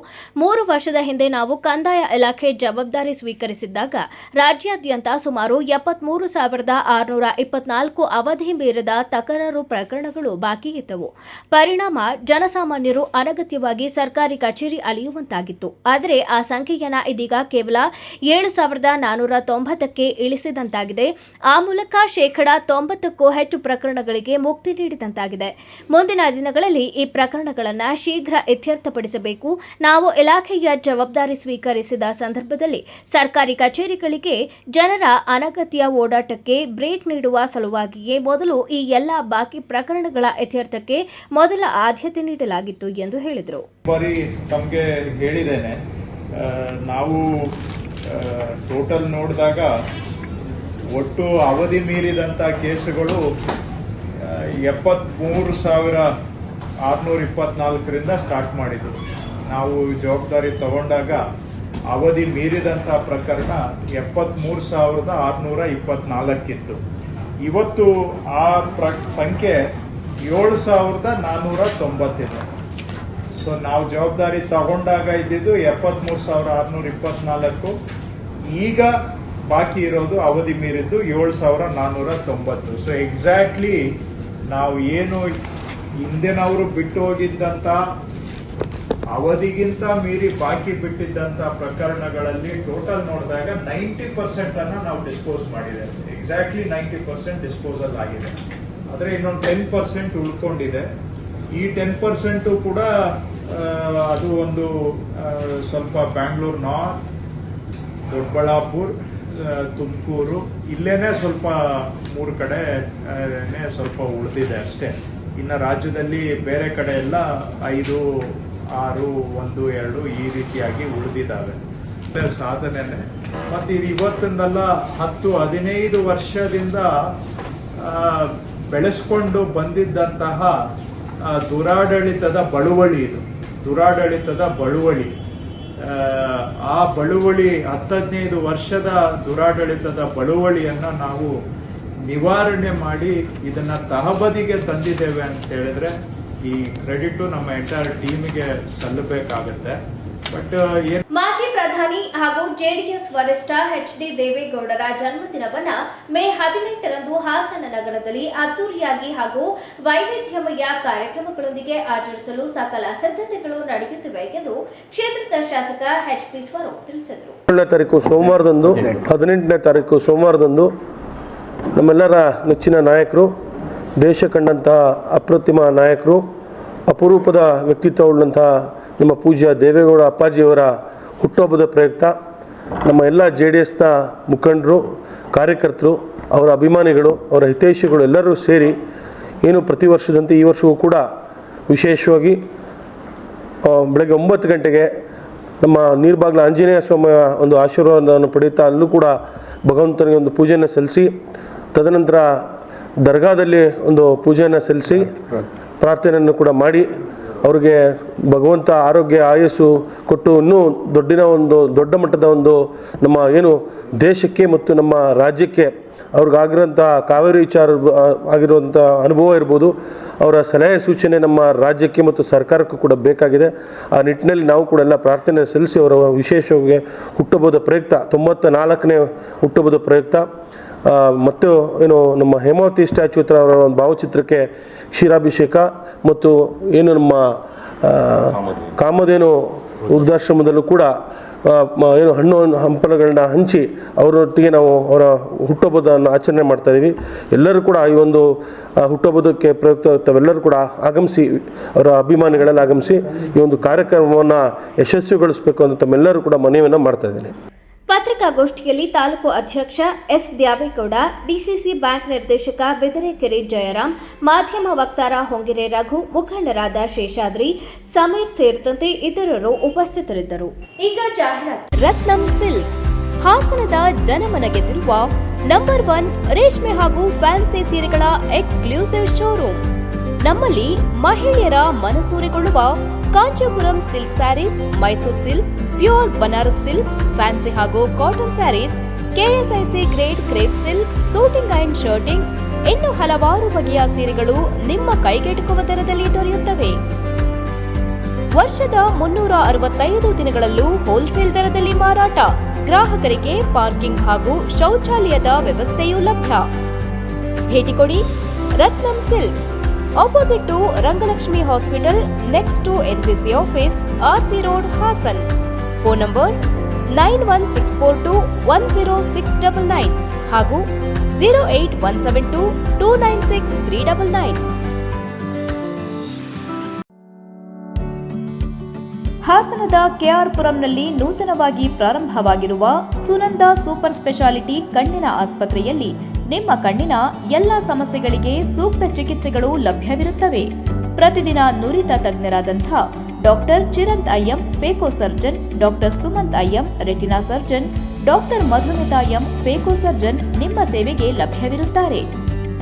3 ವರ್ಷದ ಹಿಂದೆ ನಾವು ಕಂದಾಯ ಇಲಾಖೆ ಜವಾಬ್ದಾರಿ ಸ್ವೀಕರಿಸಿದ್ದಾಗ ರಾಜ್ಯಾದ್ಯಂತ ಸುಮಾರು 73,624 ಅವಧಿ ಮೀರಿದ ತಕರಾರು ಪ್ರಕರಣಗಳು ಬಾಕಿ ಇದ್ದವು. ಪರಿಣಾಮ ಜನಸಾಮಾನ್ಯರು ಅನಗತ್ಯವಾಗಿ ಸರ್ಕಾರಿ ಕಚೇರಿ ಅಲೆಯುವಂತಾಗಿತ್ತು. ಆದರೆ ಆ ಸಂಖ್ಯೆಯನ್ನು ಇದೀಗ ಕೇವಲ 7,490ಕ್ಕೆ ಇಳಿಸಿದಂತಾಗಿದೆ. ಆ ಮೂಲಕ 90%ಕ್ಕೂ ಹೆಚ್ಚು ಪ್ರಕರಣಗಳಿಗೆ ಮುಕ್ತಿ ನೀಡಿದಂತಾಗಿದೆ. ಮುಂದಿನ ದಿನಗಳಲ್ಲಿ ಈ ಪ್ರಕರಣಗಳನ್ನು ಶೀಘ್ರ ಇತ್ಯರ್ಥಪಡಿಸಬೇಕು. ನಾವು ಇಲಾಖೆಯ ಜವಾಬ್ದಾರಿ ಸ್ವೀಕರಿಸಿದ ಸಂದರ್ಭದಲ್ಲಿ ಸರ್ಕಾರಿ ಕಚೇರಿಗಳಿಗೆ ಜನರ ಅನಗತ್ಯ ಓಡಾಟಕ್ಕೆ ಬ್ರೇಕ್ ನೀಡುವ ಸಲುವಾಗಿಯೇ ಮೊದಲು ಈ ಎಲ್ಲ ಬಾಕಿ ಪ್ರಕರಣಗಳ ಇತ್ಯರ್ಥಕ್ಕೆ ಮೊದಲ ಆದ್ಯತೆ ನೀಡಲಾಗಿತ್ತು ಎಂದು ಹೇಳಿದರು. ಬಾರಿ ತಮಗೆ ಹೇಳಿದ್ದೇನೆ, ನಾವು ಟೋಟಲ್ ನೋಡಿದಾಗ ಒಟ್ಟು ಅವಧಿ ಮೀರಿದಂಥ ಕೇಸುಗಳು 73,624ರಿಂದ ಸ್ಟಾರ್ಟ್ ಮಾಡಿದ್ರು. ನಾವು ಜವಾಬ್ದಾರಿ ತಗೊಂಡಾಗ ಅವಧಿ ಮೀರಿದಂಥ ಪ್ರಕರಣ 73,624 ಇತ್ತು. ಇವತ್ತು ಆ ಸಂಖ್ಯೆ 7,490 ಇದೆ. ಸೊ ನಾವು ಜವಾಬ್ದಾರಿ ತಗೊಂಡಾಗ ಇದ್ದಿದ್ದು 73,624, ಈಗ ಬಾಕಿ ಇರೋದು ಅವಧಿ ಮೀರಿದ್ದು 7,490. ಸೊ ಎಕ್ಸಾಕ್ಟ್ಲಿ ನಾವು ಏನು ಹಿಂದಿನವರು ಬಿಟ್ಟು ಹೋಗಿದ್ದಂಥ ಅವಧಿಗಿಂತ ಮೀರಿ ಬಾಕಿ ಬಿಟ್ಟಿದ್ದಂಥ ಪ್ರಕರಣಗಳಲ್ಲಿ ಟೋಟಲ್ ನೋಡಿದಾಗ 90% ಅನ್ನ ನಾವು ಡಿಸ್ಪೋಸ್ ಮಾಡಿದೆ. ಎಕ್ಸಾಕ್ಟ್ಲಿ 90% ಡಿಸ್ಪೋಸಲ್ ಆಗಿದೆ. ಆದರೆ ಇನ್ನೊಂದು 10% ಉಳ್ಕೊಂಡಿದೆ. ಈ 10% ಕೂಡ ಅದು ಒಂದು ಸ್ವಲ್ಪ ಬ್ಯಾಂಗ್ಳೂರ್ ನಾರ್ತ್, ದೊಡ್ಡಬಳ್ಳಾಪುರ, ತುಮಕೂರು ಇಲ್ಲೇನೆ ಸ್ವಲ್ಪ 3 ಕಡೆ ಸ್ವಲ್ಪ ಉಳಿದಿದೆ ಅಷ್ಟೇ. ಇನ್ನು ರಾಜ್ಯದಲ್ಲಿ ಬೇರೆ ಕಡೆ ಎಲ್ಲ 5, 6, 1, 2 ಈ ರೀತಿಯಾಗಿ ಉಳಿದಿದ್ದಾವೆ. ಸಾಧನೆನೆ. ಮತ್ತು ಇದು ಇವತ್ತಿಂದಲ್ಲ, 10-15 ವರ್ಷದಿಂದ ಬೆಳೆಸ್ಕೊಂಡು ಬಂದಿದ್ದಂತಹ ದುರಾಡಳಿತದ ಬಳುವಳಿ ಇದು. ದುರಾಡಳಿತದ ಬಳುವಳಿ, ಆ ಬಳುವಳಿ 10-15 ವರ್ಷದ ದುರಾಡಳಿತದ ಬಳುವಳಿಯನ್ನ ನಾವು ನಿವಾರಣೆ ಮಾಡಿ ಇದನ್ನ ತಹಬದಿಗೆ ತಂದಿದ್ದೇವೆ ಅಂತ ಹೇಳಿದ್ರೆ ಈ ಕ್ರೆಡಿಟ್ ನಮ್ಮ ಎಂಟೈರ್ ಟೀಮಿಗೆ ಸಲ್ಲಬೇಕಾಗತ್ತೆ. ಬಟ್ ಮಾಜಿ ಪ್ರಧಾನಿ ಹಾಗೂ ಜೆಡಿಎಸ್ ವರಿಷ್ಠ ಎಚ್.ಡಿ. ದೇವೇಗೌಡರ ಜನ್ಮದಿನವನ್ನ ಮೇ 18ರಂದು ಹಾಸನ ನಗರದಲ್ಲಿ ಅದ್ದೂರಿಯಾಗಿ ಹಾಗೂ ವೈವಿಧ್ಯಮಯ ಕಾರ್ಯಕ್ರಮಗಳೊಂದಿಗೆ ಆಚರಿಸಲು ಸಕಲ ಸಿದ್ಧತೆಗಳು ನಡೆಯುತ್ತಿವೆ ಎಂದು ಕ್ಷೇತ್ರದ ಶಾಸಕ ಎಚ್.ಪಿ. ಸ್ವರೂಪ್ ತಿಳಿಸಿದರು. 17ನೇ ತಾರೀಕು ಸೋಮವಾರದಂದು 18ನೇ ತಾರೀಕು ಸೋಮವಾರದಂದು ನಮ್ಮೆಲ್ಲರ ನೆಚ್ಚಿನ ನಾಯಕರು, ದೇಶ ಕಂಡಂತಹ ಅಪ್ರತಿಮ ನಾಯಕರು, ಅಪರೂಪದ ವ್ಯಕ್ತಿತ್ವವುಳ್ಳಂತಹ ನಮ್ಮ ಪೂಜ್ಯ ದೇವೇಗೌಡ ಅಪ್ಪಾಜಿಯವರ ಹುಟ್ಟುಹಬ್ಬದ ಪ್ರಯುಕ್ತ ನಮ್ಮ ಎಲ್ಲ JDSನ ಮುಖಂಡರು, ಕಾರ್ಯಕರ್ತರು, ಅವರ ಅಭಿಮಾನಿಗಳು, ಅವರ ಹಿತೈಷಿಗಳು ಎಲ್ಲರೂ ಸೇರಿ ಏನು ಪ್ರತಿ ವರ್ಷದಂತೆ ಈ ವರ್ಷವೂ ಕೂಡ ವಿಶೇಷವಾಗಿ ಬೆಳಗ್ಗೆ 9 ಗಂಟೆಗೆ ನಮ್ಮ ನೀರ್ಬಾಗ್ಲ ಆಂಜನೇಯ ಸ್ವಾಮಿಯ ಒಂದು ಆಶೀರ್ವಾದವನ್ನು ಪಡೆಯುತ್ತಾ ಅಲ್ಲೂ ಕೂಡ ಭಗವಂತನಿಗೆ ಒಂದು ಪೂಜೆಯನ್ನು ಸಲ್ಲಿಸಿ, ತದನಂತರ ದರ್ಗಾದಲ್ಲಿ ಒಂದು ಪೂಜೆಯನ್ನು ಸಲ್ಲಿಸಿ ಪ್ರಾರ್ಥನೆಯನ್ನು ಕೂಡ ಮಾಡಿ ಅವರಿಗೆ ಭಗವಂತ ಆರೋಗ್ಯ ಆಯಸ್ಸು ಕೊಟ್ಟು ಇನ್ನೂ ದೊಡ್ಡ ಮಟ್ಟದ ಒಂದು ನಮ್ಮ ಏನು ದೇಶಕ್ಕೆ ಮತ್ತು ನಮ್ಮ ರಾಜ್ಯಕ್ಕೆ ಅವ್ರಿಗಾಗಿರೋಂಥ ಕಾವೇರಿ ವಿಚಾರ ಆಗಿರುವಂಥ ಅನುಭವ ಇರ್ಬೋದು, ಅವರ ಸಲಹೆ ಸೂಚನೆ ನಮ್ಮ ರಾಜ್ಯಕ್ಕೆ ಮತ್ತು ಸರ್ಕಾರಕ್ಕೂ ಕೂಡ ಬೇಕಾಗಿದೆ. ಆ ನಿಟ್ಟಿನಲ್ಲಿ ನಾವು ಕೂಡ ಎಲ್ಲ ಪ್ರಾರ್ಥನೆ ಸಲ್ಲಿಸಿ ಅವರ ವಿಶೇಷವಾಗಿ ಹುಟ್ಟುಹಬ್ಬದ ಪ್ರಯುಕ್ತ 94ನೇ ಹುಟ್ಟುಹಬ್ಬದ ಪ್ರಯುಕ್ತ ಮತ್ತು ಏನು ನಮ್ಮ ಹೇಮಾವತಿ ಸ್ಟ್ಯಾಚ್ಯೂ ಹತ್ರ ಅವರ ಒಂದು ಭಾವಚಿತ್ರಕ್ಕೆ ಕ್ಷೀರಾಭಿಷೇಕ ಮತ್ತು ಏನು ನಮ್ಮ ಕಾಮಧೇನು ವೃದ್ಧಾಶ್ರಮದಲ್ಲೂ ಕೂಡ ಏನು ಹಣ್ಣು ಹಂಪಲುಗಳನ್ನ ಹಂಚಿ ಅವರೊಟ್ಟಿಗೆ ನಾವು ಅವರ ಹುಟ್ಟುಹಬ್ಬದನ್ನು ಆಚರಣೆ ಮಾಡ್ತಾಯಿದ್ದೀವಿ. ಎಲ್ಲರೂ ಕೂಡ ಈ ಒಂದು ಹುಟ್ಟುಹಬ್ಬದಕ್ಕೆ ಪ್ರಯುಕ್ತ ತಾವೆಲ್ಲರೂ ಕೂಡ ಆಗಮಿಸಿ, ಅವರ ಅಭಿಮಾನಿಗಳೆಲ್ಲ ಆಗಮಿಸಿ ಈ ಒಂದು ಕಾರ್ಯಕ್ರಮವನ್ನು ಯಶಸ್ವಿಗೊಳಿಸಬೇಕು ಅಂತ ತಮ್ಮೆಲ್ಲರೂ ಕೂಡ ಮನವಿಯನ್ನು ಮಾಡ್ತಾಯಿದ್ದೀನಿ. ಪತ್ರಿಕಾಗೋಷ್ಠಿಯಲ್ಲಿ ತಾಲೂಕು ಅಧ್ಯಕ್ಷ ಎಸ್. ದ್ಯಾವೇಗೌಡ, ಡಿಸಿಸಿ ಬ್ಯಾಂಕ್ ನಿರ್ದೇಶಕ ಬಿದರೆಕೆರೆ ಜಯರಾಮ್, ಮಾಧ್ಯಮ ವಕ್ತಾರ ಹೊಂಗೆರೆ ರಘು, ಮುಖಂಡರಾದ ಶೇಷಾದ್ರಿ, ಸಮೀರ್ ಸೇರಿದಂತೆ ಇತರರು ಉಪಸ್ಥಿತರಿದ್ದರು. ಈಗ ಜಾಹೀರಾತು. ರತ್ನಂ ಸಿಲ್ಕ್ಸ್ ಹಾಸನದ ಜನಮನ ಗೆದ್ದಿರುವ ನಂಬರ್ 1 ರೇಷ್ಮೆ ಹಾಗೂ ಫ್ಯಾನ್ಸಿ ಸೀರೆಗಳ ಎಕ್ಸ್ಕ್ಲೂಸಿವ್ ಶೋರೂಮ್. ನಮ್ಮಲ್ಲಿ ಮಹಿಳೆಯರ ಮನಸೂರೆಗೊಳ್ಳುವ Kanchipuram silk saris, Mysuru silks, pure Banaras silks, fancy ಹಾಗೂ cotton saris, KSIC grade crepe silk, suiting and shirting, ಇನ್ನು ಹಲವಾರು ಬಗೆಯ ಸೀರೆಗಳು ನಿಮ್ಮ ಕೈಗೆಟುಕುವ ದರದಲ್ಲಿ ದೊರೆಯುತ್ತವೆ. ವರ್ಷದ 365 ದಿನಗಳಲ್ಲೂ ಹೋಲ್ಸೇಲ್ ದರದಲ್ಲಿ ಮಾರಾಟ. ಗ್ರಾಹಕರಿಗೆ ಪಾರ್ಕಿಂಗ್ ಹಾಗೂ ಶೌಚಾಲಯದ ವ್ಯವಸ್ಥೆಯೂ ಲಭ್ಯ. ಭೇಟಿ ಕೊಡಿ Ratnam silks, opposite to Rangalakshmi hospital, next to NCC office, RC road, Hassan. Phone number 9164210699 ಹಾಗೂ 08172296399. ಹಾಸನದ ಕೆಆರ್ಪುರಂನಲ್ಲಿ ನೂತನವಾಗಿ ಪ್ರಾರಂಭವಾಗಿರುವ ಸುನಂದ ಸೂಪರ್ ಸ್ಪೆಷಾಲಿಟಿ ಕಣ್ಣಿನ ಆಸ್ಪತ್ರೆಯಲ್ಲಿ ನಿಮ್ಮ ಕಣ್ಣಿನ ಎಲ್ಲ ಸಮಸ್ಯೆಗಳಿಗೆ ಸೂಕ್ತ ಚಿಕಿತ್ಸೆಗಳು ಲಭ್ಯವಿರುತ್ತವೆ. ಪ್ರತಿದಿನ ನುರಿತ ತಜ್ಞರಾದಂಥ doctor Chiranth IM phaco surgeon, doctor Sumanth IM retina surgeon, doctor Madhumita M phaco surgeon ನಿಮ್ಮ ಸೇವೆಗೆ ಲಭ್ಯವಿರುತ್ತಾರೆ.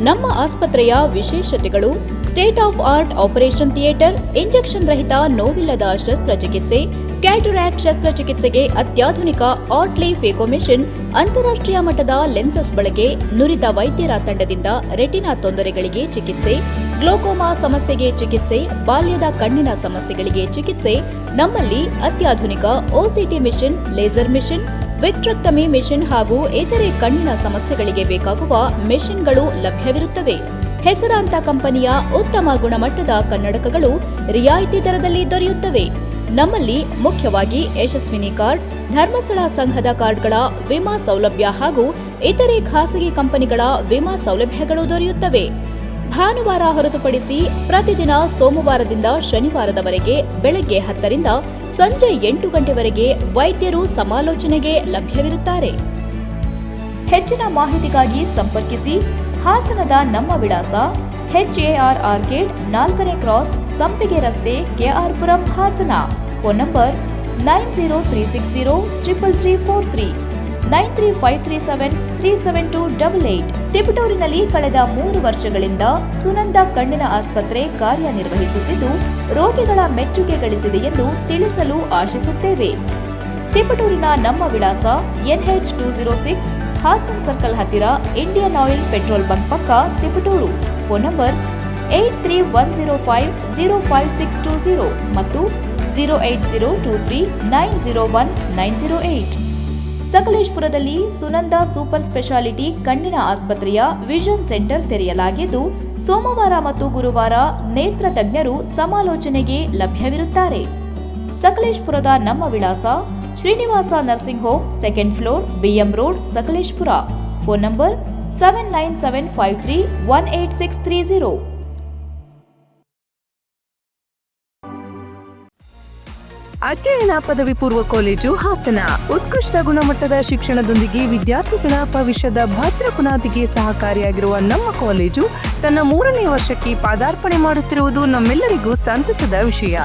ನಮ್ಮ ಆಸ್ಪತ್ರೆಯ ವಿಶೇಷತೆಗಳು: state of art operation theatre, injection ರಹಿತ ನೋವಿಲ್ಲದ ಶಸ್ತ್ರಚಿಕಿತ್ಸೆ, ಕ್ಯಾಟರಾಕ್ಟ್ ಶಸ್ತ್ರಚಿಕಿತ್ಸೆಗೆ ಅತ್ಯಾಧುನಿಕ ಆರ್ಟ್ಲಿ ಫೇಕೋ ಮೆಷಿನ್, ಅಂತಾರಾಷ್ಟ್ರೀಯ ಮಟ್ಟದ ಲೆನ್ಸಸ್ ಬಳಕೆ, ನುರಿತ ವೈದ್ಯರ ತಂಡದಿಂದ ರೆಟಿನಾ ತೊಂದರೆಗಳಿಗೆ ಚಿಕಿತ್ಸೆ, ಗ್ಲೋಕೋಮಾ ಸಮಸ್ಯೆಗೆ ಚಿಕಿತ್ಸೆ, ಬಾಲ್ಯದ ಕಣ್ಣಿನ ಸಮಸ್ಯೆಗಳಿಗೆ ಚಿಕಿತ್ಸೆ. ನಮ್ಮಲ್ಲಿ ಅತ್ಯಾಧುನಿಕ OCT machine, laser machine, vitrectomy machine ಹಾಗೂ ಇತರೆ ಕಣ್ಣಿನ ಸಮಸ್ಯೆಗಳಿಗೆ ಬೇಕಾಗುವ ಮೆಷಿನ್ಗಳು ಲಭ್ಯವಿರುತ್ತವೆ. ಹೆಸರಾಂತ ಕಂಪನಿಯ ಉತ್ತಮ ಗುಣಮಟ್ಟದ ಕನ್ನಡಕಗಳು ರಿಯಾಯಿತಿ ದರದಲ್ಲಿ ದೊರೆಯುತ್ತವೆ. ನಮ್ಮಲ್ಲಿ ಮುಖ್ಯವಾಗಿ ಯಶಸ್ವಿನಿ ಕಾರ್ಡ್, ಧರ್ಮಸ್ಥಳ ಸಂಘದ ಕಾರ್ಡ್ಗಳ ವಿಮಾ ಸೌಲಭ್ಯ ಹಾಗೂ ಇತರೆ ಖಾಸಗಿ ಕಂಪನಿಗಳ ವಿಮಾ ಸೌಲಭ್ಯಗಳು ದೊರೆಯುತ್ತವೆ. ಭಾನುವಾರ ಹೊರತುಪಡಿಸಿ ಪ್ರತಿದಿನ ಸೋಮವಾರದಿಂದ ಶನಿವಾರದವರೆಗೆ ಬೆಳಗ್ಗೆ 10 ರಿಂದ ಸಂಜೆ 8 ಗಂಟೆವರೆಗೆ ವೈದ್ಯರು ಸಮಾಲೋಚನೆಗೆ ಲಭ್ಯವಿರುತ್ತಾರೆ. ಹೆಚ್ಚಿನ ಮಾಹಿತಿಗಾಗಿ ಸಂಪರ್ಕಿಸಿ. ಹಾಸನದ ನಮ್ಮ ವಿಳಾಸ HAR ಆರ್ಕೇಡ್ 4ನೇ ಕ್ರಾಸ್, ಸಂಪಿಗೆ ರಸ್ತೆ, KR Puram, Hassan. Phone number 9036033343, 9353737288. ತಿಪಟೂರಿನಲ್ಲಿ ಕಳೆದ 3 ವರ್ಷಗಳಿಂದ ಸುನಂದ ಕಣ್ಣಿನ ಆಸ್ಪತ್ರೆ ಕಾರ್ಯನಿರ್ವಹಿಸುತ್ತಿದ್ದು ರೋಗಿಗಳ ಮೆಚ್ಚುಗೆ ಗಳಿಸಿದೆ ಎಂದು ತಿಳಿಸಲು ಆಶಿಸುತ್ತೇವೆ. ತಿಪಟೂರಿನ ನಮ್ಮ ವಿಳಾಸ NH 206, ಹಾಸನ್ ಸರ್ಕಲ್ ಹತ್ತಿರ ಇಂಡಿಯನ್ ಆಯಿಲ್ ಪೆಟ್ರೋಲ್ ಬಂಕ್ ಪಕ್ಕ, ತಿಪಟೂರು. ಫೋನ್ ನಂಬರ್ಸ್ 8310505620 ಮತ್ತು 08023901908. ಸಕಲೇಶಪುರದಲ್ಲಿ ಸುನಂದ ಸೂಪರ್ ಸ್ಪೆಷಾಲಿಟಿ ಕಣ್ಣಿನ ಆಸ್ಪತ್ರೆಯ ವಿಷನ್ ಸೆಂಟರ್ ತೆರೆಯಲಾಗಿದ್ದು ಸೋಮವಾರ ಮತ್ತು ಗುರುವಾರ ನೇತ್ರ ತಜ್ಞರು ಸಮಾಲೋಚನೆಗೆ ಲಭ್ಯವಿರುತ್ತಾರೆ. ಸಕಲೇಶಪುರದ ನಮ್ಮ ವಿಳಾಸ Srinivasa nursing home, 2nd floor, BM road, Sakleshpur. Phone number 7975318630. ಅಧ್ಯಯನ ಪದವಿ ಪೂರ್ವ ಕಾಲೇಜು ಹಾಸನ ಉತ್ಕೃಷ್ಟ ಗುಣಮಟ್ಟದ ಶಿಕ್ಷಣದೊಂದಿಗೆ ವಿದ್ಯಾರ್ಥಿಗಳ ಭವಿಷ್ಯದ ಭದ್ರ ಬುನಾದಿಗೆ ಸಹಕಾರಿಯಾಗಿರುವ ನಮ್ಮ ಕಾಲೇಜು ತನ್ನ 3ನೇ ವರ್ಷಕ್ಕೆ ಪಾದಾರ್ಪಣೆ ಮಾಡುತ್ತಿರುವುದು ನಮ್ಮೆಲ್ಲರಿಗೂ ಸಂತಸದ ವಿಷಯ.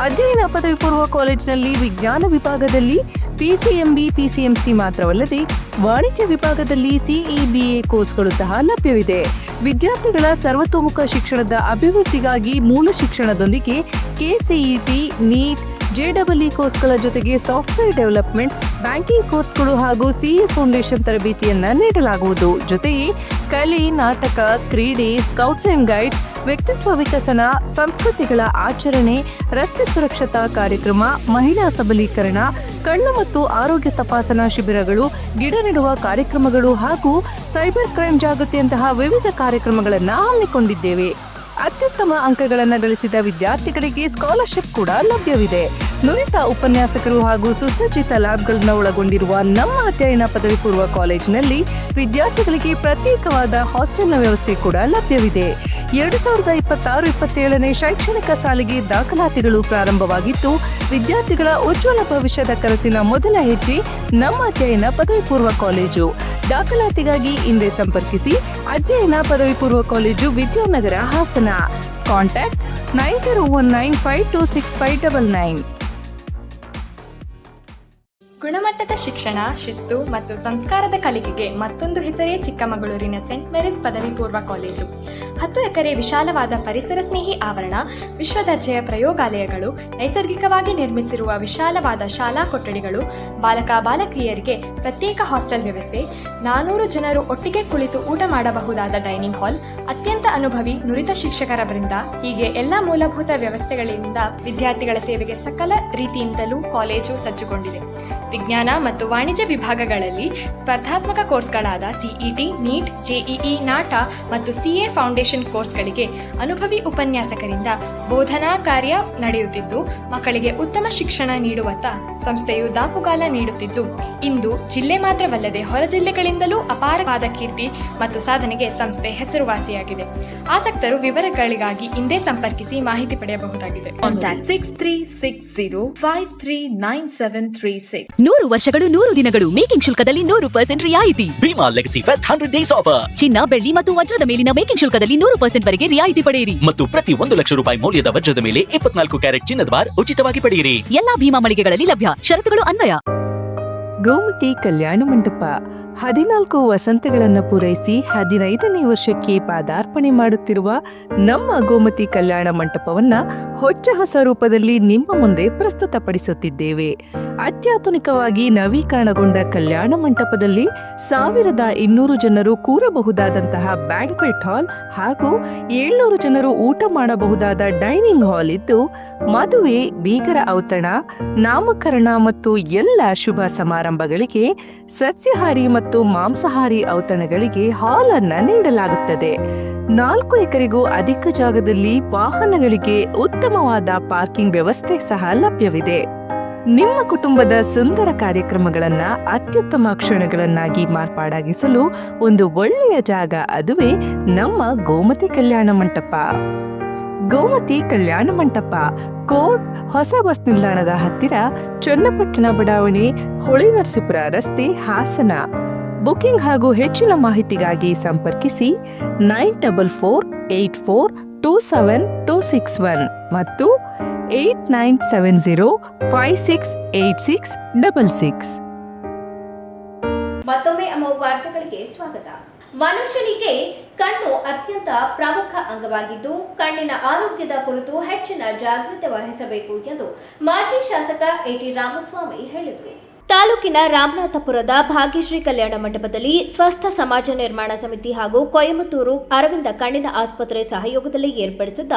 ಅಧ್ಯಯನ ಪದವಿ ಪೂರ್ವ ಕಾಲೇಜಿನಲ್ಲಿ ವಿಜ್ಞಾನ ವಿಭಾಗದಲ್ಲಿ PCMB, PCMC ಮಾತ್ರವಲ್ಲದೆ ವಾಣಿಜ್ಯ ವಿಭಾಗದಲ್ಲಿ CEBA ಕೋರ್ಸ್ಗಳು ಸಹ ಲಭ್ಯವಿದೆ. ವಿದ್ಯಾರ್ಥಿಗಳ ಸರ್ವತೋಮುಖ ಶಿಕ್ಷಣದ ಅಭಿವೃದ್ಧಿಗಾಗಿ ಮೂಲ ಶಿಕ್ಷಣದೊಂದಿಗೆ KCET, NEET, JEE ಕೋರ್ಸ್ಗಳ ಜೊತೆಗೆ ಸಾಫ್ಟ್ವೇರ್ ಡೆವಲಪ್ಮೆಂಟ್, ಬ್ಯಾಂಕಿಂಗ್ ಕೋರ್ಸ್ಗಳು ಹಾಗೂ CA ಫೌಂಡೇಶನ್ ತರಬೇತಿಯನ್ನ ನೀಡಲಾಗುವುದು. ಜೊತೆಗೆ ಕಲೆ, ನಾಟಕ, ಕ್ರೀಡೆ, ಸ್ಕೌಟ್ಸ್ ಅಂಡ್ ಗೈಡ್ಸ್, ವ್ಯಕ್ತಿತ್ವ ವಿಕಸನ, ಸಂಸ್ಕೃತಿಗಳ ಆಚರಣೆ, ರಸ್ತೆ ಸುರಕ್ಷತಾ ಕಾರ್ಯಕ್ರಮ, ಮಹಿಳಾ ಸಬಲೀಕರಣ, ಕಣ್ಣು ಮತ್ತು ಆರೋಗ್ಯ ತಪಾಸಣಾ ಶಿಬಿರಗಳು, ಗಿಡ ನೆಡುವ ಕಾರ್ಯಕ್ರಮಗಳು ಹಾಗೂ ಸೈಬರ್ ಕ್ರೈಮ್ ಜಾಗೃತಿಯಂತಹ ವಿವಿಧ ಕಾರ್ಯಕ್ರಮಗಳನ್ನು ಹಮ್ಮಿಕೊಂಡಿದ್ದೇವೆ. ಅತ್ಯುತ್ತಮ ಅಂಕಗಳನ್ನು ಗಳಿಸಿದ ವಿದ್ಯಾರ್ಥಿಗಳಿಗೆ ಸ್ಕಾಲರ್ಶಿಪ್ ಕೂಡ ಲಭ್ಯವಿದೆ. ನುರಿತ ಉಪನ್ಯಾಸಕರು ಹಾಗೂ ಸುಸಜ್ಜಿತ ಲ್ಯಾಬ್ಗಳನ್ನು ಒಳಗೊಂಡಿರುವ ನಮ್ಮ ಅಧ್ಯಯನ ಪದವಿ ಪೂರ್ವ ಕಾಲೇಜಿನಲ್ಲಿ ವಿದ್ಯಾರ್ಥಿಗಳಿಗೆ ಪ್ರತ್ಯೇಕವಾದ ಹಾಸ್ಟೆಲ್ನ ವ್ಯವಸ್ಥೆ ಕೂಡ ಲಭ್ಯವಿದೆ. 2026-27ನೇ ಶೈಕ್ಷಣಿಕ ಸಾಲಿಗೆ ದಾಖಲಾತಿಗಳು ಪ್ರಾರಂಭವಾಗಿದ್ದು ವಿದ್ಯಾರ್ಥಿಗಳ ಉಜ್ವಲ ಭವಿಷ್ಯದ ಕನಸಿನ ಮೊದಲ ಹೆಜ್ಜೆ ನಮ್ಮ ಅಧ್ಯಯನ ಪದವಿ ಪೂರ್ವ ಕಾಲೇಜು. ದಾಖಲಾತಿಗಾಗಿ ಹಿಂದೆ ಸಂಪರ್ಕಿಸಿ. ಅಧ್ಯಯನ ಪದವಿ ಪೂರ್ವ ಕಾಲೇಜು, ವಿದ್ಯಾನಗರ, ಹಾಸನ. ಕಾಂಟ್ಯಾಕ್ಟ್ 9019526599. ಗುಣಮಟ್ಟದ ಶಿಕ್ಷಣ, ಶಿಸ್ತು ಮತ್ತು ಸಂಸ್ಕಾರದ ಕಲಿಕೆಗೆ ಮತ್ತೊಂದು ಹೆಸರೇ ಚಿಕ್ಕಮಗಳೂರಿನ ಸೆಂಟ್ ಮೇರಿಸ್ ಪದವಿ ಪೂರ್ವ ಕಾಲೇಜು. 10 ಎಕರೆ ವಿಶಾಲವಾದ ಪರಿಸರ ಸ್ನೇಹಿ ಆವರಣ, ವಿಶ್ವದರ್ಜೆಯ ಪ್ರಯೋಗಾಲಯಗಳು, ನೈಸರ್ಗಿಕವಾಗಿ ನಿರ್ಮಿಸಿರುವ ವಿಶಾಲವಾದ ಶಾಲಾ ಕೊಠಡಿಗಳು, ಬಾಲಕ ಬಾಲಕಿಯರಿಗೆ ಪ್ರತ್ಯೇಕ ಹಾಸ್ಟೆಲ್ ವ್ಯವಸ್ಥೆ, 400 ಜನರು ಒಟ್ಟಿಗೆ ಕುಳಿತು ಊಟ ಮಾಡಬಹುದಾದ ಡೈನಿಂಗ್ ಹಾಲ್, ಅತ್ಯಂತ ಅನುಭವಿ ನುರಿತ ಶಿಕ್ಷಕರ ವೃಂದ, ಹೀಗೆ ಎಲ್ಲ ಮೂಲಭೂತ ವ್ಯವಸ್ಥೆಗಳಿಂದ ವಿದ್ಯಾರ್ಥಿಗಳ ಸೇವೆಗೆ ಸಕಲ ರೀತಿಯಿಂದಲೂ ಕಾಲೇಜು ಸಜ್ಜುಗೊಂಡಿದೆ. ವಿಜ್ಞಾನ ಮತ್ತು ವಾಣಿಜ್ಯ ವಿಭಾಗಗಳಲ್ಲಿ ಸ್ಪರ್ಧಾತ್ಮಕ ಕೋರ್ಸ್ಗಳಾದ CET, NEET, JEE, ನಾಟ ಮತ್ತು CA ಫೌಂಡೇಶನ್ ಕೋರ್ಸ್ಗಳಿಗೆ ಅನುಭವಿ ಉಪನ್ಯಾಸಕರಿಂದ ಬೋಧನಾ ಕಾರ್ಯ ನಡೆಯುತ್ತಿದ್ದು ಮಕ್ಕಳಿಗೆ ಉತ್ತಮ ಶಿಕ್ಷಣ ನೀಡುವತ್ತ ಸಂಸ್ಥೆಯು ದಾಪುಗಾಲ ನೀಡುತ್ತಿದ್ದು ಇಂದು ಜಿಲ್ಲೆ ಮಾತ್ರವಲ್ಲದೆ ಹೊರ ಜಿಲ್ಲೆಗಳಿಂದಲೂ ಅಪಾರವಾದ ಕೀರ್ತಿ ಮತ್ತು ಸಾಧನೆಗೆ ಸಂಸ್ಥೆ ಹೆಸರುವಾಸಿಯಾಗಿದೆ. ಆಸಕ್ತರು ವಿವರಗಳಿಗಾಗಿ ಹಿಂದೆ ಸಂಪರ್ಕಿಸಿ ಮಾಹಿತಿ ಪಡೆಯಬಹುದಾಗಿದೆ. Contact 6360539736. 100 ವರ್ಷಗಳು 100 ದಿನಗಳು ಮೇಕಿಂಗ್ ಶುಲ್ಕದಲ್ಲಿ 100% ರಿಯಾಯಿತಿ. Bhima legacy fest 100 days offer. ಚಿನ್ನ, ಬೆಳ್ಳಿ ಮತ್ತು ವಜ್ರದ ಮೇಲಿನ ಮೇಕಿಂಗ್ ಶುಲ್ಕದಲ್ಲಿ 100% ವರೆಗೆ ರಿಯಾಯಿತಿ ಪಡೆಯಿರಿ. ಮತ್ತು ಪ್ರತಿ 1 ಲಕ್ಷ ರೂಪಾಯಿ ಮೌಲ್ಯದ ವಜ್ರದ ಮೇಲೆ 24 ಕ್ಯಾರೆಟ್ ಚಿನ್ನದ ಬಾರ್ ಉಚಿತವಾಗಿ ಪಡೆಯಿರಿ. ಎಲ್ಲಾ ಭೀಮಾ ಮಳಿಗೆಗಳಲ್ಲಿ ಲಭ್ಯ. ಷರತ್ತುಗಳು ಅನ್ವಯ. ಗೋಮತಿ ಕಲ್ಯಾಣ ಮಂಟಪ 14 ವಸಂತಗಳನ್ನು ಪೂರೈಸಿ 15ನೇ ವರ್ಷಕ್ಕೆ ಪಾದಾರ್ಪಣೆ ಮಾಡುತ್ತಿರುವ ನಮ್ಮ ಗೋಮತಿ ಕಲ್ಯಾಣ ಮಂಟಪವನ್ನ ಹೊಚ್ಚ ಹೊಸ ರೂಪದಲ್ಲಿ ನಿಮ್ಮ ಮುಂದೆ ಪ್ರಸ್ತುತಪಡಿಸುತ್ತಿದ್ದೇವೆ. ಅತ್ಯಾಧುನಿಕವಾಗಿ ನವೀಕರಣಗೊಂಡ ಕಲ್ಯಾಣ ಮಂಟಪದಲ್ಲಿ 1200 ಜನರು ಕೂರಬಹುದಾದಂತಹ ಬ್ಯಾಂಕ್ವೆಟ್ ಹಾಲ್ ಹಾಗೂ 700 ಜನರು ಊಟ ಮಾಡಬಹುದಾದ ಡೈನಿಂಗ್ ಹಾಲ್ ಇದ್ದು, ಮದುವೆ, ಬೀಗರ ಔತಣ, ನಾಮಕರಣ ಮತ್ತು ಎಲ್ಲ ಶುಭ ಸಮಾರಂಭಗಳಿಗೆ ಸಸ್ಯಾಹಾರಿ ಮತ್ತು ಮಾಂಸಾಹಾರಿ ಔತಣಗಳಿಗೆ ಹಾಲ್ ಅನ್ನ ನೀಡಲಾಗುತ್ತದೆ. 4 ಎಕರೆಗೂ ಅಧಿಕ ಜಾಗದಲ್ಲಿ ವಾಹನಗಳಿಗೆ ಉತ್ತಮವಾದ ಪಾರ್ಕಿಂಗ್ ವ್ಯವಸ್ಥೆ ಸಹ ಲಭ್ಯವಿದೆ. ನಿಮ್ಮ ಕುಟುಂಬದ ಸುಂದರ ಕಾರ್ಯಕ್ರಮಗಳನ್ನ ಅತ್ಯುತ್ತಮ ಕ್ಷಣಗಳನ್ನಾಗಿ ಮಾರ್ಪಾಡಾಗಿಸಲು ಒಂದು ಒಳ್ಳೆಯ ಜಾಗ, ಅದುವೇ ನಮ್ಮ ಗೋಮತಿ ಕಲ್ಯಾಣ ಮಂಟಪ. ಗೋಮತಿ ಕಲ್ಯಾಣ ಮಂಟಪ, ಕೋಟ್, ಹೊಸ ಬಸ್ ನಿಲ್ದಾಣದ ಹತ್ತಿರ, ಚನ್ನಪಟ್ಟಣ ಬಡಾವಣೆ, ಹೊಳೆನರಸೀಪುರ ರಸ್ತೆ, ಹಾಸನ. ಬುಕಿಂಗ್ ಹಾಗೂ ಹೆಚ್ಚಿನ ಮಾಹಿತಿಗಾಗಿ ಸಂಪರ್ಕಿಸಿ 9484242761 ಮತ್ತು 8970568666. ಮತ್ತೊಮ್ಮೆ ಅಮೋಘ ವಾರ್ತೆಗಳಿಗೆ ಸ್ವಾಗತ. ಮನುಷ್ಯನಿಗೆ ಕಣ್ಣು ಅತ್ಯಂತ ಪ್ರಮುಖ ಅಂಗವಾಗಿದ್ದು, ಕಣ್ಣಿನ ಆರೋಗ್ಯದ ಕುರಿತು ಹೆಚ್ಚಿನ ಜಾಗೃತಿ ವಹಿಸಬೇಕು ಎಂದು ಮಾಜಿ ಶಾಸಕ ಎಟಿ ರಾಮಸ್ವಾಮಿ ಹೇಳಿದರು. ತಾಲೂಕಿನ ರಾಮನಾಥಪುರದ ಭಾಗ್ಯಶ್ರೀ ಕಲ್ಯಾಣ ಮಂಟಪದಲ್ಲಿ ಸ್ವಸ್ಥ ಸಮಾಜ ನಿರ್ಮಾಣ ಸಮಿತಿ ಹಾಗೂ ಕೊಯಮತ್ತೂರು ಅರವಿಂದ ಕಣ್ಣಿನ ಆಸ್ಪತ್ರೆ ಸಹಯೋಗದಲ್ಲಿ ಏರ್ಪಡಿಸಿದ್ದ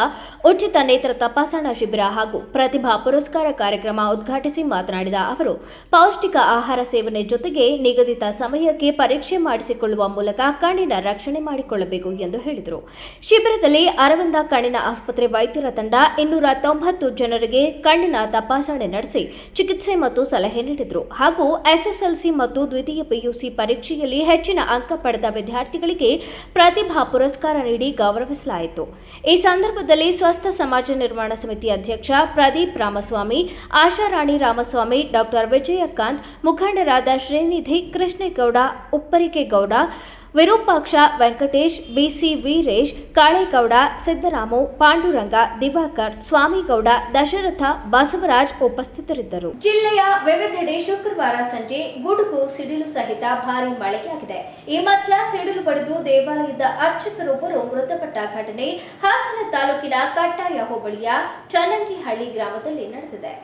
ಉಚಿತ ನೇತ್ರ ತಪಾಸಣಾ ಶಿಬಿರ ಹಾಗೂ ಪ್ರತಿಭಾ ಪುರಸ್ಕಾರ ಕಾರ್ಯಕ್ರಮ ಉದ್ಘಾಟಿಸಿ ಮಾತನಾಡಿದ ಅವರು, ಪೌಷ್ಟಿಕ ಆಹಾರ ಸೇವನೆ ಜೊತೆಗೆ ನಿಗದಿತ ಸಮಯಕ್ಕೆ ಪರೀಕ್ಷೆ ಮಾಡಿಸಿಕೊಳ್ಳುವ ಮೂಲಕ ಕಣ್ಣಿನ ರಕ್ಷಣೆ ಮಾಡಿಕೊಳ್ಳಬೇಕು ಎಂದು ಹೇಳಿದರು. ಶಿಬಿರದಲ್ಲಿ ಅರವಿಂದ ಕಣ್ಣಿನ ಆಸ್ಪತ್ರೆ ವೈದ್ಯರ ತಂಡ 290 ಜನರಿಗೆ ಕಣ್ಣಿನ ತಪಾಸಣೆ ನಡೆಸಿ ಚಿಕಿತ್ಸೆ ಮತ್ತು ಸಲಹೆ ನೀಡಿದರು. ಹಾಗೂ ಎಸ್ಎಸ್ಎಲ್ಸಿ ಮತ್ತು ದ್ವಿತೀಯ ಪಿಯುಸಿ ಪರೀಕ್ಷೆಯಲ್ಲಿ ಹೆಚ್ಚಿನ ಅಂಕ ಪಡೆದ ವಿದ್ಯಾರ್ಥಿಗಳಿಗೆ ಪ್ರತಿಭಾ ಪುರಸ್ಕಾರ ನೀಡಿ ಗೌರವಿಸಲಾಯಿತು. ಈ ಸಂದರ್ಭದಲ್ಲಿ ಸ್ವಸ್ಥ ಸಮಾಜ ನಿರ್ಮಾಣ ಸಮಿತಿ ಅಧ್ಯಕ್ಷ ಪ್ರದೀಪ್ ರಾಮಸ್ವಾಮಿ, ಆಶಾರಾಣಿ ರಾಮಸ್ವಾಮಿ, ಡಾಕ್ಟರ್ ವಿಜಯಕಾಂತ್, ಮುಖಂಡರಾದ ಶ್ರೀನಿಧಿ, ಕೃಷ್ಣೇಗೌಡ, ಉಪ್ಪರಿಕೆಗೌಡ, ವಿರೂಪಾಕ್ಷ, ವೆಂಕಟೇಶ್, ಬಿಸಿ ವೀರೇಶ್, ಕಾಳೇಗೌಡ, ಸಿದ್ದರಾಮು, ಪಾಂಡುರಂಗ, ದಿವಾಕರ್, ಸ್ವಾಮಿಗೌಡ, ದಶರಥ, ಬಸವರಾಜ್ ಉಪಸ್ಥಿತರಿದ್ದರು. ಜಿಲ್ಲೆಯ ವಿವಿಧೆಡೆ ಶುಕ್ರವಾರ ಸಂಜೆ ಗುಡುಗು, ಸಿಡಿಲು ಸಹಿತ ಭಾರೀ ಮಳೆಯಾಗಿದೆ. ಈ ಮಧ್ಯ ಸಿಡಿಲು ಬಡಿದು ದೇವಾಲಯದ ಅರ್ಚಕರೊಬ್ಬರು ಮೃತಪಟ್ಟ ಘಟನೆ ಹಾಸನ ತಾಲೂಕಿನ ಕಟ್ಟಾಯ ಹೋಬಳಿಯ ಚನ್ನಂಗಿಹಳ್ಳಿ ಗ್ರಾಮದಲ್ಲಿ ನಡೆದಿದೆ.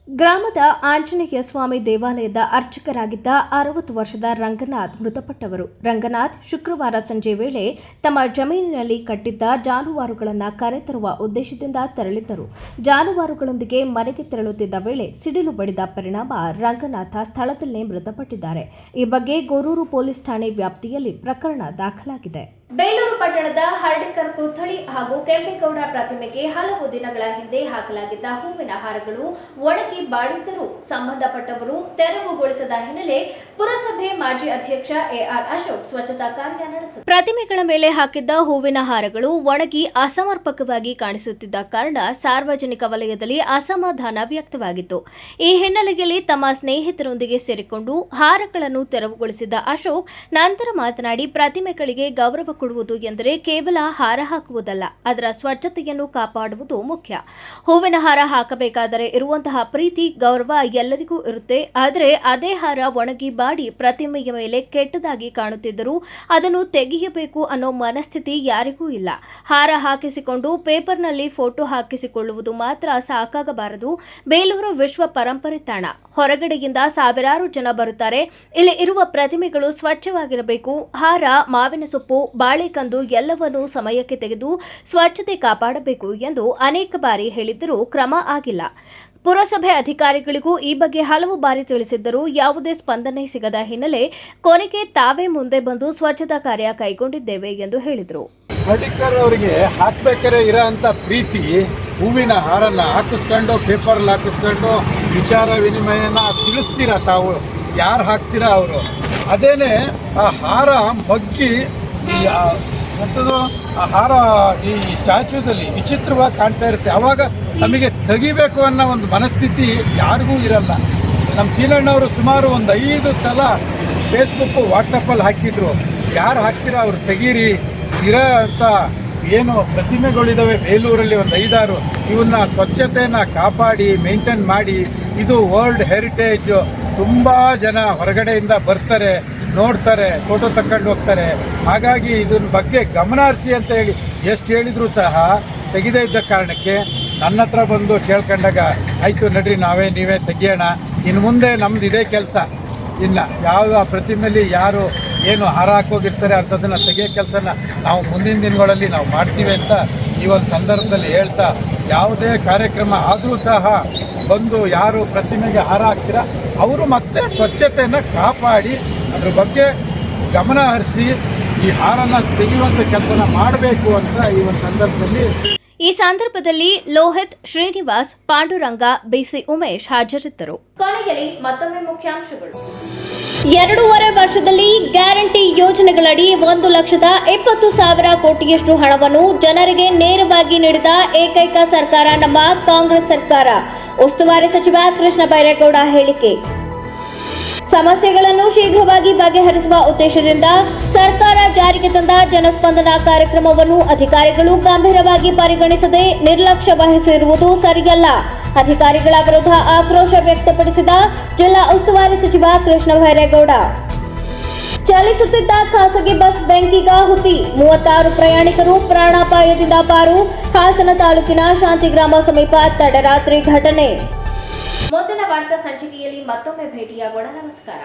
ಗ್ರಾಮದ ಆಂಜನೇಯ ಸ್ವಾಮಿ ದೇವಾಲಯದ ಅರ್ಚಕರಾಗಿದ್ದ 60 ವರ್ಷದ ರಂಗನಾಥ್ ಮೃತಪಟ್ಟವರು. ರಂಗನಾಥ್ ಶುಕ್ರವಾರ ಸಂಜೆ ವೇಳೆ ತಮ್ಮ ಜಮೀನಿನಲ್ಲಿ ಕಟ್ಟಿದ್ದ ಜಾನುವಾರುಗಳನ್ನು ಕರೆತರುವ ಉದ್ದೇಶದಿಂದ ತೆರಳಿದ್ದರು. ಜಾನುವಾರುಗಳೊಂದಿಗೆ ಮನೆಗೆ ತೆರಳುತ್ತಿದ್ದ ವೇಳೆ ಸಿಡಿಲು ಬಡಿದ ಪರಿಣಾಮ ರಂಗನಾಥ ಸ್ಥಳದಲ್ಲೇ ಮೃತಪಟ್ಟಿದ್ದಾರೆ. ಈ ಬಗ್ಗೆ ಗೊರೂರು ಪೊಲೀಸ್ ಠಾಣೆ ವ್ಯಾಪ್ತಿಯಲ್ಲಿ ಪ್ರಕರಣ ದಾಖಲಾಗಿದೆ. ಬೇಲೂರು ಪಟ್ಟಣದ ಹರ್ಡಿಕರ್ ಪುತ್ಥಳಿ ಹಾಗೂ ಕೆಂಪೇಗೌಡ ಪ್ರತಿಮೆಗೆ ಹಲವು ದಿನಗಳ ಹಿಂದೆ ಹಾಕಲಾಗಿದ್ದ ಹೂವಿನ ಹಾರಗಳು ಒಣಗಿ ಬಾಡಿದ್ದರೂ ಸಂಬಂಧಪಟ್ಟವರು ತೆರವುಗೊಳಿಸದ ಹಿನ್ನೆಲೆ ಪುರಸಭೆ ಮಾಜಿ ಅಧ್ಯಕ್ಷ ಎಆರ್ ಅಶೋಕ್ ಸ್ವಚ್ಛತಾ ಕಾರ್ಯ ನಡೆಸಿದರು. ಪ್ರತಿಮೆಗಳ ಮೇಲೆ ಹಾಕಿದ್ದ ಹೂವಿನ ಹಾರಗಳು ಒಣಗಿ ಅಸಮರ್ಪಕವಾಗಿ ಕಾಣಿಸುತ್ತಿದ್ದ ಕಾರಣ ಸಾರ್ವಜನಿಕ ವಲಯದಲ್ಲಿ ಅಸಮಾಧಾನ ವ್ಯಕ್ತವಾಗಿತ್ತು. ಈ ಹಿನ್ನೆಲೆಯಲ್ಲಿ ತಮ್ಮ ಸ್ನೇಹಿತರೊಂದಿಗೆ ಸೇರಿಕೊಂಡು ಹಾರಗಳನ್ನು ತೆರವುಗೊಳಿಸಿದ ಅಶೋಕ್ ನಂತರ ಮಾತನಾಡಿ, ಪ್ರತಿಮೆಗಳಿಗೆ ಗೌರವ ಕೊಡುವುದು ಎಂದರೆ ಕೇವಲ ಹಾರ ಹಾಕುವುದಲ್ಲ, ಅದರ ಸ್ವಚ್ಛತೆಯನ್ನು ಕಾಪಾಡುವುದು ಮುಖ್ಯ. ಹೂವಿನ ಹಾರ ಹಾಕಬೇಕಾದರೆ ಇರುವಂತಹ ಪ್ರೀತಿ, ಗೌರವ ಎಲ್ಲರಿಗೂ ಇರುತ್ತೆ. ಆದರೆ ಅದೇ ಹಾರ ಒಣಗಿ ಬಾಡಿ ಪ್ರತಿಮೆಯ ಮೇಲೆ ಕೆಟ್ಟದಾಗಿ ಕಾಣುತ್ತಿದ್ದರೂ ಅದನ್ನು ತೆಗೆಯಬೇಕು ಅನ್ನೋ ಮನಸ್ಥಿತಿ ಯಾರಿಗೂ ಇಲ್ಲ. ಹಾರ ಹಾಕಿಸಿಕೊಂಡು ಪೇಪರ್ನಲ್ಲಿ ಫೋಟೋ ಹಾಕಿಸಿಕೊಳ್ಳುವುದು ಮಾತ್ರ ಸಾಕಾಗಬಾರದು. ಬೇಲೂರು ವಿಶ್ವ ಪರಂಪರೆ ತಾಣ, ಹೊರಗಡೆಯಿಂದ ಸಾವಿರಾರು ಜನ ಬರುತ್ತಾರೆ. ಇಲ್ಲಿ ಇರುವ ಪ್ರತಿಮೆಗಳು ಸ್ವಚ್ಛವಾಗಿರಬೇಕು. ಹಾರ, ಮಾವಿನ ಸೊಪ್ಪು, ಬಾಳೆಕಂದು ಎಲ್ಲವನ್ನೂ ಸಮಯಕ್ಕೆ ತೆಗೆದು ಸ್ವಚ್ಛತೆ ಕಾಪಾಡಬೇಕು ಎಂದು ಅನೇಕ ಬಾರಿ ಹೇಳಿದ್ದರೂ ಕ್ರಮ ಆಗಿಲ್ಲ. ಪುರಸಭೆ ಅಧಿಕಾರಿಗಳಿಗೂ ಈ ಬಗ್ಗೆ ಹಲವು ಬಾರಿ ತಿಳಿಸಿದ್ದರೂ ಯಾವುದೇ ಸ್ಪಂದನೆ ಸಿಗದ ಹಿನ್ನೆಲೆ ಕೊನೆಗೆ ತಾವೇ ಮುಂದೆ ಬಂದು ಸ್ವಚ್ಛತಾ ಕಾರ್ಯ ಕೈಗೊಂಡಿದ್ದೇವೆ ಎಂದು ಹೇಳಿದರು. ಹರ್ಡಿಕರ್ ಅವರಿಗೆ ಹಾಕ್ಬೇಕಾದ್ರೆ ಇರೋಂಥ ಪ್ರೀತಿ, ಹೂವಿನ ಹಾರನ್ನ ಹಾಕಿಸ್ಕೊಂಡು ಪೇಪರಲ್ಲಿ ಹಾಕಿಸ್ಕೊಂಡು ವಿಚಾರ ವಿನಿಮಯನ ತಿಳಿಸ್ತೀರ ತಾವು, ಯಾರು ಹಾಕ್ತೀರಾ ಅವರು. ಅದೇನೆ ಆ ಹಾರ ಮಗ್ಗಿ ಮತ್ತದು ಆ ಹಾರ ಈ ಸ್ಟ್ಯಾಚ್ಯೂದಲ್ಲಿ ವಿಚಿತ್ರವಾಗಿ ಕಾಣ್ತಾ ಇರುತ್ತೆ. ಆವಾಗ ನಮಗೆ ತೆಗಿಬೇಕು ಅನ್ನೋ ಒಂದು ಮನಸ್ಥಿತಿ ಯಾರಿಗೂ ಇರಲ್ಲ. ನಮ್ಮ ಸೀನಣ್ಣವರು ಸುಮಾರು ಒಂದು 5 ಸಲ ಫೇಸ್ಬುಕ್ಕು ವಾಟ್ಸಪ್ಪಲ್ಲಿ ಹಾಕಿದ್ರು, ಯಾರು ಹಾಕ್ತೀರಾ ಅವ್ರು ತೆಗೀರಿ, ಇರೋ ಅಂತ ಏನು ಪ್ರತಿಮೆಗಳಿದ್ದಾವೆ ಬೇಲೂರಲ್ಲಿ ಒಂದು 5-6 ಇವನ್ನ ಸ್ವಚ್ಛತೆಯನ್ನು ಕಾಪಾಡಿ ಮೇಂಟೈನ್ ಮಾಡಿ. ಇದು ವರ್ಲ್ಡ್ ಹೆರಿಟೇಜ್. ತುಂಬ ಜನ ಹೊರಗಡೆಯಿಂದ ಬರ್ತಾರೆ, ನೋಡ್ತಾರೆ, ಫೋಟೋ ತಗೊಂಡು ಹೋಗ್ತಾರೆ. ಹಾಗಾಗಿ ಇದನ್ನ ಬಗ್ಗೆ ಗಮನ ಹರಿಸಿ ಅಂತ ಹೇಳಿ ಎಷ್ಟು ಹೇಳಿದರೂ ಸಹ ತೆಗೆದೇ ಇದ್ದ ಕಾರಣಕ್ಕೆ ನನ್ನ ಹತ್ರ ಬಂದು ಕೇಳ್ಕೊಂಡಾಗ ಆಯಿತು ನಡ್ರಿ ನೀವೇ ತೆಗಿಯೋಣ, ಇನ್ನು ಮುಂದೆ ನಮ್ದು ಇದೇ ಕೆಲಸ. ಇನ್ನು ಯಾವ ಪ್ರತಿಮೆಯಲ್ಲಿ ಯಾರು ಏನು ಹಾರ ಹಾಕೋಗಿರ್ತಾರೆ ಅಂಥದ್ದನ್ನು ತೆಗಿಯೋ ಕೆಲಸನ ನಾವು ಮುಂದಿನ ದಿನಗಳಲ್ಲಿ ನಾವು ಮಾಡ್ತೀವಿ ಅಂತ ಈ ಒಂದು ಸಂದರ್ಭದಲ್ಲಿ ಹೇಳ್ತಾ, ಯಾವುದೇ ಕಾರ್ಯಕ್ರಮ ಆದರೂ ಸಹ ಬಂದು ಯಾರು ಪ್ರತಿಮೆಗೆ ಹಾರ ಹಾಕ್ತೀರ ಅವರು ಮತ್ತೆ ಸ್ವಚ್ಛತೆಯನ್ನು ಕಾಪಾಡಿ ಅದ್ರ ಬಗ್ಗೆ ಗಮನ ಹರಿಸಿ ಈ ಹಾರನ ತೆಗೆಯುವಂಥ ಕೆಲಸನ ಮಾಡಬೇಕು ಅಂತ ಈ ಒಂದು ಸಂದರ್ಭದಲ್ಲಿ. ಈ ಸಂದರ್ಭದಲ್ಲಿ ಲೋಹಿತ್, ಶ್ರೀನಿವಾಸ್, ಪಾಂಡುರಂಗ, ಬಿಸಿ ಉಮೇಶ್ ಹಾಜರಿದ್ದರು. ಕೊನೆಯಲ್ಲಿ ಮತ್ತೊಮ್ಮೆ ಮುಖ್ಯಾಂಶಗಳು. 2.5 ವರ್ಷದಲ್ಲಿ ಗ್ಯಾರಂಟಿ ಯೋಜನೆಗಳಡಿ 1,20,000 ಕೋಟಿಯಷ್ಟು ಹಣವನ್ನು ಜನರಿಗೆ ನೇರವಾಗಿ ನೀಡಿದ ಏಕೈಕ ಸರ್ಕಾರ ನಮ್ಮ ಕಾಂಗ್ರೆಸ್ ಸರ್ಕಾರ. ಉಸ್ತುವಾರಿ ಸಚಿವ ಕೃಷ್ಣ ಬೈರೇಗೌಡ ಹೇಳಿಕೆ. ಸಮಸ್ಯೆಗಳನ್ನು ಶೀಘ್ರವಾಗಿ ಬಗೆಹರಿಸುವ ಉದ್ದೇಶದಿಂದ ಸರ್ಕಾರ ಜಾರಿಗೆ ತಂದ ಜನಸ್ಪಂದನ ಕಾರ್ಯಕ್ರಮವನ್ನು ಅಧಿಕಾರಿಗಳು ಗಂಭೀರವಾಗಿ ಪರಿಗಣಿಸದೆ ನಿರ್ಲಕ್ಷ್ಯ ವಹಿಸಿರುವುದು ಸರಿಯಲ್ಲ. ಅಧಿಕಾರಿಗಳ ವಿರುದ್ಧ ಆಕ್ರೋಶ ವ್ಯಕ್ತಪಡಿಸಿದ ಜಿಲ್ಲಾ ಉಸ್ತುವಾರಿ ಸಚಿವ ಕೃಷ್ಣ ಬೈರೇಗೌಡ. ಚಲಿಸುತ್ತಿದ್ದ ಖಾಸಗಿ ಬಸ್ ಬೆಂಕಿಗಾಹುತಿ, 36 ಪ್ರಯಾಣಿಕರು ಪ್ರಾಣಾಪಾಯದಿಂದ ಪಾರು. ಹಾಸನ ತಾಲೂಕಿನ ಶಾಂತಿಗ್ರಾಮ ಸಮೀಪ ತಡರಾತ್ರಿ ಘಟನೆ. ಮುಂದಿನ ವಾರ್ತಾ ಸಂಚಿಕೆಯಲ್ಲಿ ಮತ್ತೊಮ್ಮೆ ಭೇಟಿಯಾಗೋಣ. ನಮಸ್ಕಾರ.